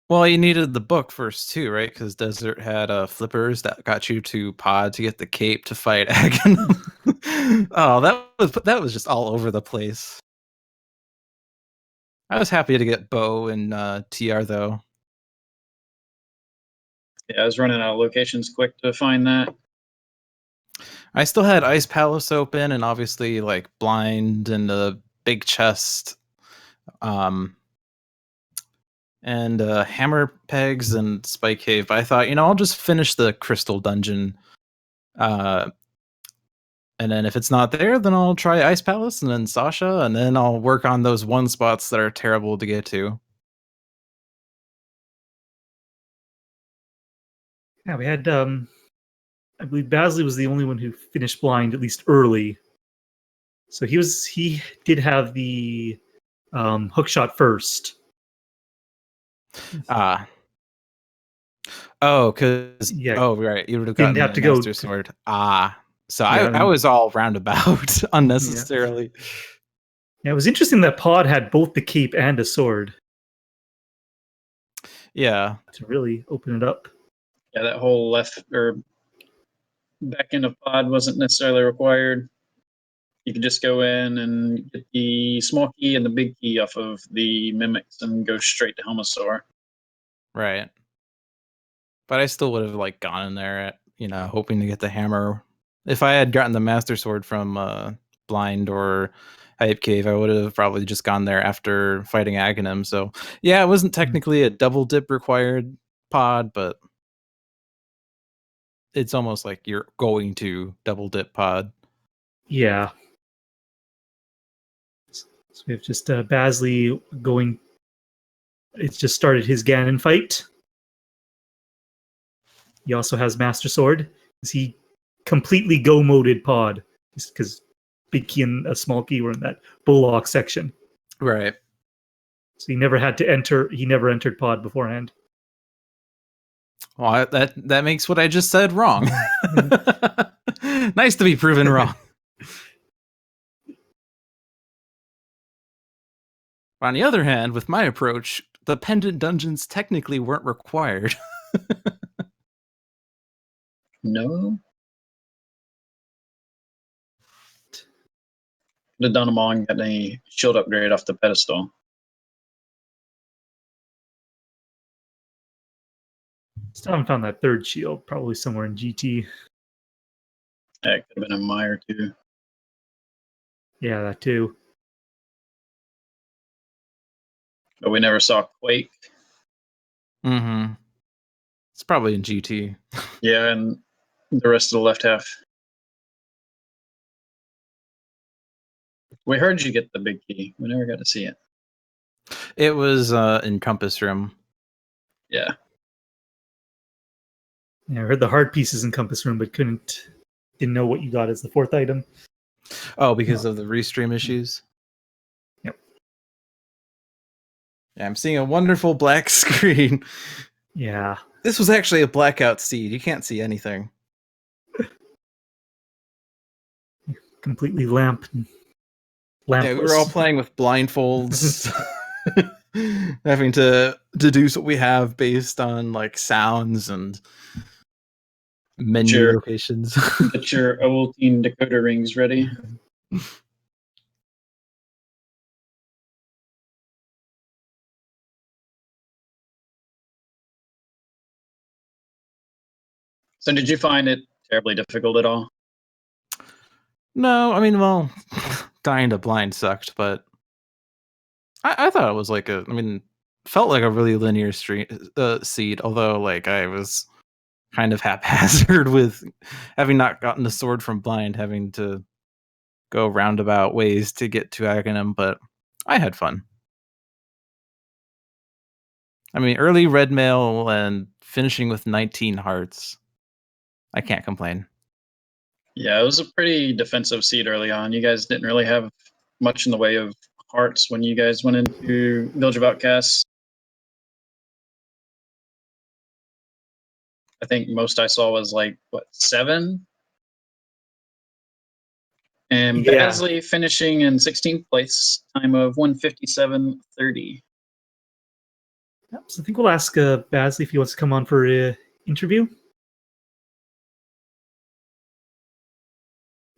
Well, you needed the book first too, right? Because Desert had flippers that got you to pod to get the cape to fight Agon. Oh, that was just all over the place. I was happy to get Bo and TR though.
Yeah, I was running out of locations quick to find that.
I still had Ice Palace open, and obviously like blind and the big chest, and hammer pegs and spike cave. But I thought, I'll just finish the crystal dungeon, and then if it's not there, then I'll try Ice Palace and then Sasha, and then I'll work on those one spots that are terrible to get to.
Yeah, we had I believe Bazly was the only one who finished blind, at least early. So he did have the hook shot first.
Oh, because
Yeah.
oh right, you would have
Didn't
gotten
have
the
to go
Master Sword. So
Yeah,
I was all roundabout unnecessarily.
Yeah, it was interesting that Pod had both the cape and a sword
Yeah.
to really open it up.
Yeah, that whole left or back end of pod wasn't necessarily required. You could just go in and get the small key and the big key off of the mimics and go straight to Helmasaur.
Right. But I still would have like gone in there at, hoping to get the hammer. If I had gotten the Master Sword from Blind or Hype Cave, I would have probably just gone there after fighting Aghanim. So yeah, it wasn't technically a double dip required pod, but it's almost like you're going to double dip pod.
Yeah. So we have just Bazly going. It's just started his Ganon fight. He also has Master Sword. He completely go moded Pod, just because big key and a small key were in that bullock section.
Right.
So he never had to enter. He never entered pod beforehand.
Well, that makes what I just said wrong. Nice to be proven wrong. On the other hand, with my approach, the pendant dungeons technically weren't required.
No. Could have done them all and got a shield upgrade off the pedestal.
Still haven't found that third shield. Probably somewhere in GT.
Yeah, it could have been a Mire too.
Yeah, that too.
But we never saw Quake.
Mm-hmm. It's probably in GT.
Yeah, and the rest of the left half. We heard you get the big key. We never got to see it.
It was in Compass Room.
Yeah.
Yeah, I heard the hard pieces in Compass Room, but didn't know what you got as the fourth item.
Oh, because of the restream issues?
Yep.
Yeah, I'm seeing a wonderful black screen.
Yeah.
This was actually a blackout seed. You can't see anything.
Completely lampless.
Yeah, we were all playing with blindfolds. Having to deduce what we have based on like sounds and menu locations.
Get your Ovaltine decoder rings ready. So did you find it terribly difficult at all?
No, I mean, well, dying to blind sucked, but I thought it was like felt like a really linear seed, although like I was kind of haphazard with having not gotten the sword from blind, having to go roundabout ways to get to Aghanim, but I had fun. I mean, early red mail and finishing with 19 hearts. I can't complain.
Yeah, it was a pretty defensive seed early on. You guys didn't really have much in the way of hearts when you guys went into Village of Outcasts. I think most I saw was like, what, 7? And
Yeah.
Bazley finishing in 16th place, time of 1:57:30.
Yep, so I think we'll ask Bazley if he wants to come on for an interview.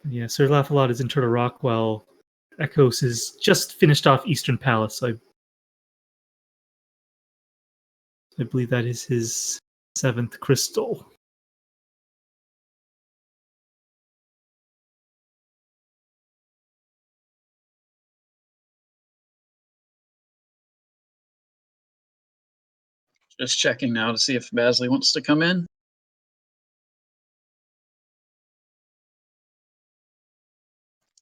Yeah, S1RLAFFOL0T is in Turtle Rock while Ekos is just finished off Eastern Palace. So I believe that is his 7th crystal.
Just checking now to see if Bazley wants to come in.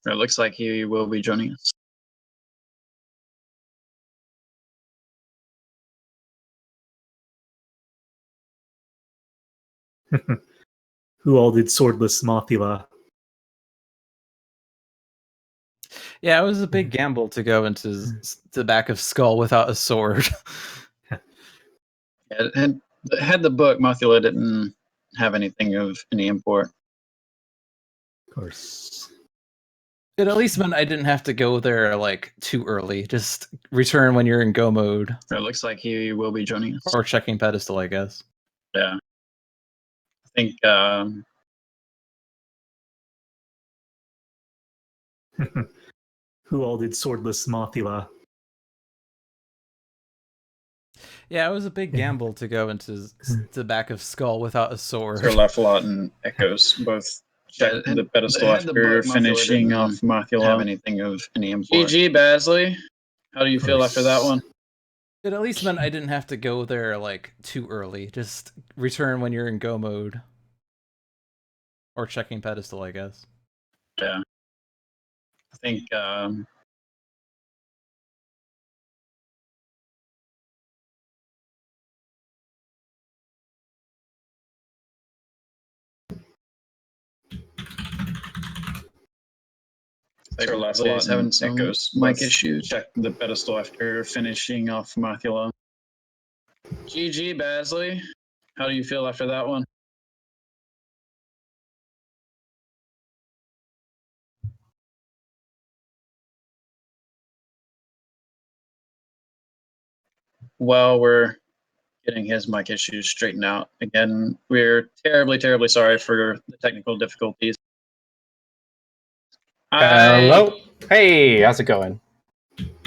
It looks like he will be joining us.
Who all did Swordless Mothula?
Yeah, it was a big gamble to go into the back of Skull without a sword.
And had the book, Mothula didn't have anything of any import.
Of course.
It at least meant I didn't have to go there like too early. Just return when you're in go mode.
It looks like he will be joining us.
Or checking pedestal, I guess.
Yeah. I think
Who all did Swordless Mothula?
Yeah, it was a big gamble to go into the back of Skull without a sword.
S1RLAFFOL0T and Ekos both checked the pedestal after finishing off Mothula. Have anything of any import. GG, Bazley. How do you feel after that one?
It at least meant I didn't have to go there like too early. Just return when you're in go mode. Or checking pedestal, I guess.
Yeah. I think Sir LewdDolphin is having some mic issues. Check the pedestal after finishing off Macula. GG, Bazly. How do you feel after that one? Well, we're getting his mic issues straightened out. Again, we're terribly, terribly sorry for the technical difficulties. Hi.
Hello. Hey, how's it going?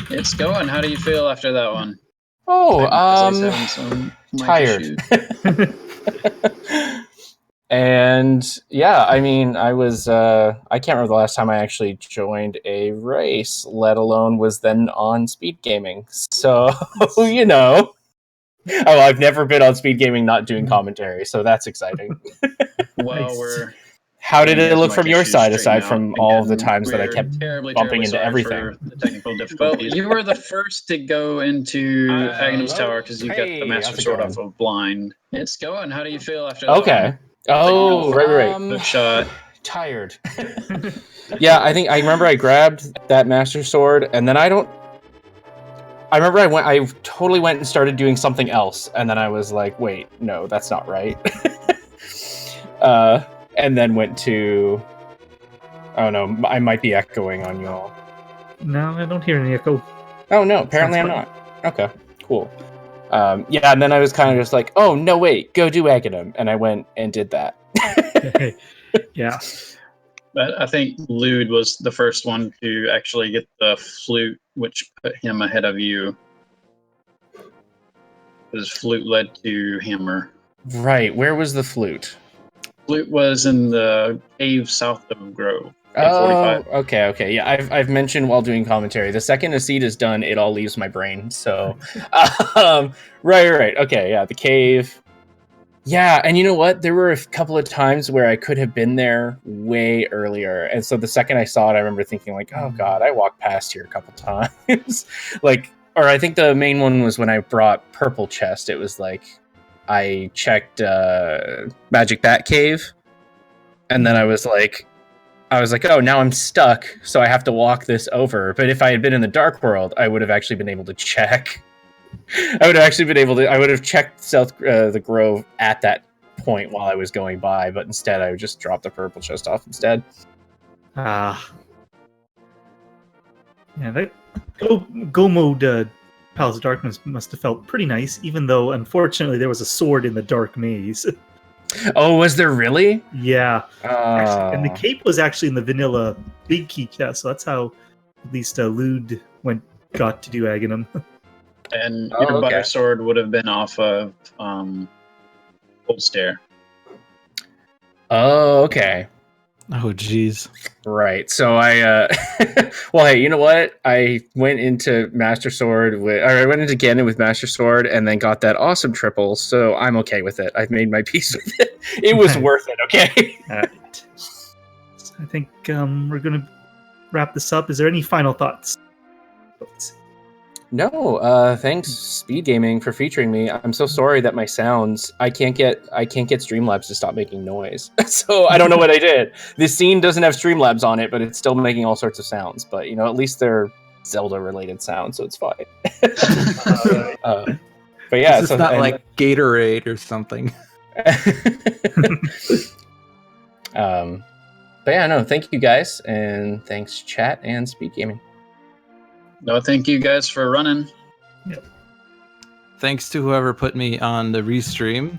It's going. How do you feel after that one?
Oh,
Bazly's having some mic
tired.
issues.
And yeah, I mean, I can't remember the last time I actually joined a race, let alone was then on speed gaming. So, you know. Oh, I've never been on speed gaming not doing commentary, so that's exciting.
Well,
How did it look from your side, aside
straightened
from
out.
all of the
Again,
times that I
we're
kept
terribly,
bumping
terribly
into
sorry
everything?
for the technical difficulties. Well, you were the first to go into Aghanim's Tower because you got the Master
how's it
Sword
going?
off of Blind. It's going. How do you feel after that
Okay.
one?
Oh, right.
Good shot.
Tired. Yeah, I remember I grabbed that Master Sword, and then I totally went and started doing something else, and then I was like, wait, no, that's not right. And then went to, oh no, I might be echoing on y'all.
No, I don't hear any echo.
Oh no, apparently I'm not. Okay, cool. Yeah, and then I was kind of just like, oh no, wait, go do Aghanim, and I went and did that.
Yeah.
But I think Lewd was the first one to actually get the flute, which put him ahead of you. Because flute led to hammer.
Right, where was the flute?
Flute was in the cave south of Grove.
Oh, okay. Yeah, I've mentioned while doing commentary. The second a seed is done, it all leaves my brain. So, right. Okay, yeah, the cave. Yeah, and you know what? There were a couple of times where I could have been there way earlier, and so the second I saw it, I remember thinking like, "Oh God, I walked past here a couple times." Or I think the main one was when I brought Purple Chest. It was like I checked Magic Bat Cave, and then I was like, oh, now I'm stuck, so I have to walk this over. But if I had been in the Dark World, I would have actually been able to check. I would have checked the Grove at that point while I was going by, but instead I would just drop the Purple Chest off instead.
Yeah, that go mode Palace of Darkness must have felt pretty nice, even though unfortunately there was a sword in the dark maze.
Oh, was there really?
Yeah. Actually, and the cape was actually in the vanilla big key chest, so that's how at least Lewd got to do Aghanim.
And your butter sword would have been off of Cold Stare.
Oh, okay.
Oh, jeez.
Right. So I, well, hey, you know what? I went into Master Sword I went into Ganon with Master Sword, and then got that awesome triple. So I'm okay with it. I've made my peace with it. It was worth it. Okay.
All right. So I think we're gonna wrap this up. Is there any final thoughts?
No, thanks Speed Gaming for featuring me. I'm so sorry that my sounds I can't get Streamlabs to stop making noise. So I don't know what I did. This scene doesn't have Streamlabs on it, but it's still making all sorts of sounds. But you know, at least they're Zelda related sounds, so it's fine. But yeah,
it's not like Gatorade or something.
But yeah, no, thank you guys, and thanks chat and Speed Gaming.
No, thank you guys for running.
Yep.
Thanks to whoever put me on the restream.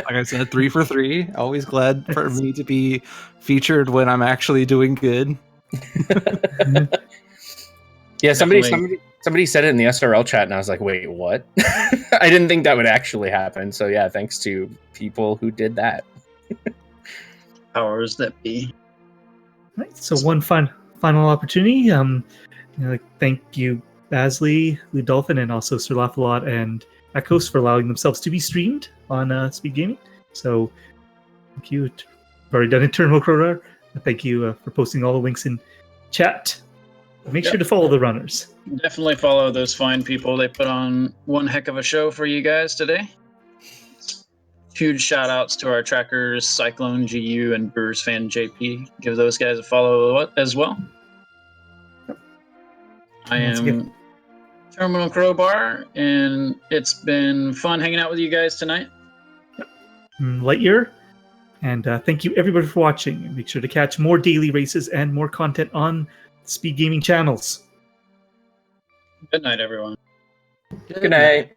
Like I said, 3 for 3. Always glad for me to be featured when I'm actually doing good.
Yeah, somebody said it in the SRL chat, and I was like, wait, what? I didn't think that would actually happen. So yeah, thanks to people who did that.
Powers that be.
All right, so one final opportunity. Thank you, Bazly, LewdDolphin, and also Sir LawFul0t and Ekos for allowing themselves to be streamed on Speed Gaming. So thank you. We've already done Eternal Crowdar. Thank you for posting all the links in chat. Make sure to follow the runners.
Definitely follow those fine people. They put on one heck of a show for you guys today. Huge shout outs to our trackers, Cyclone GU and Brewers fan JP. Give those guys a follow as well. I
Once
am
again-
Terminal Crowbar, and it's been fun hanging out with you guys tonight.
Lightyear. And thank you everybody for watching. And make sure to catch more daily races and more content on Speed Gaming channels.
Good night, everyone.
Good night.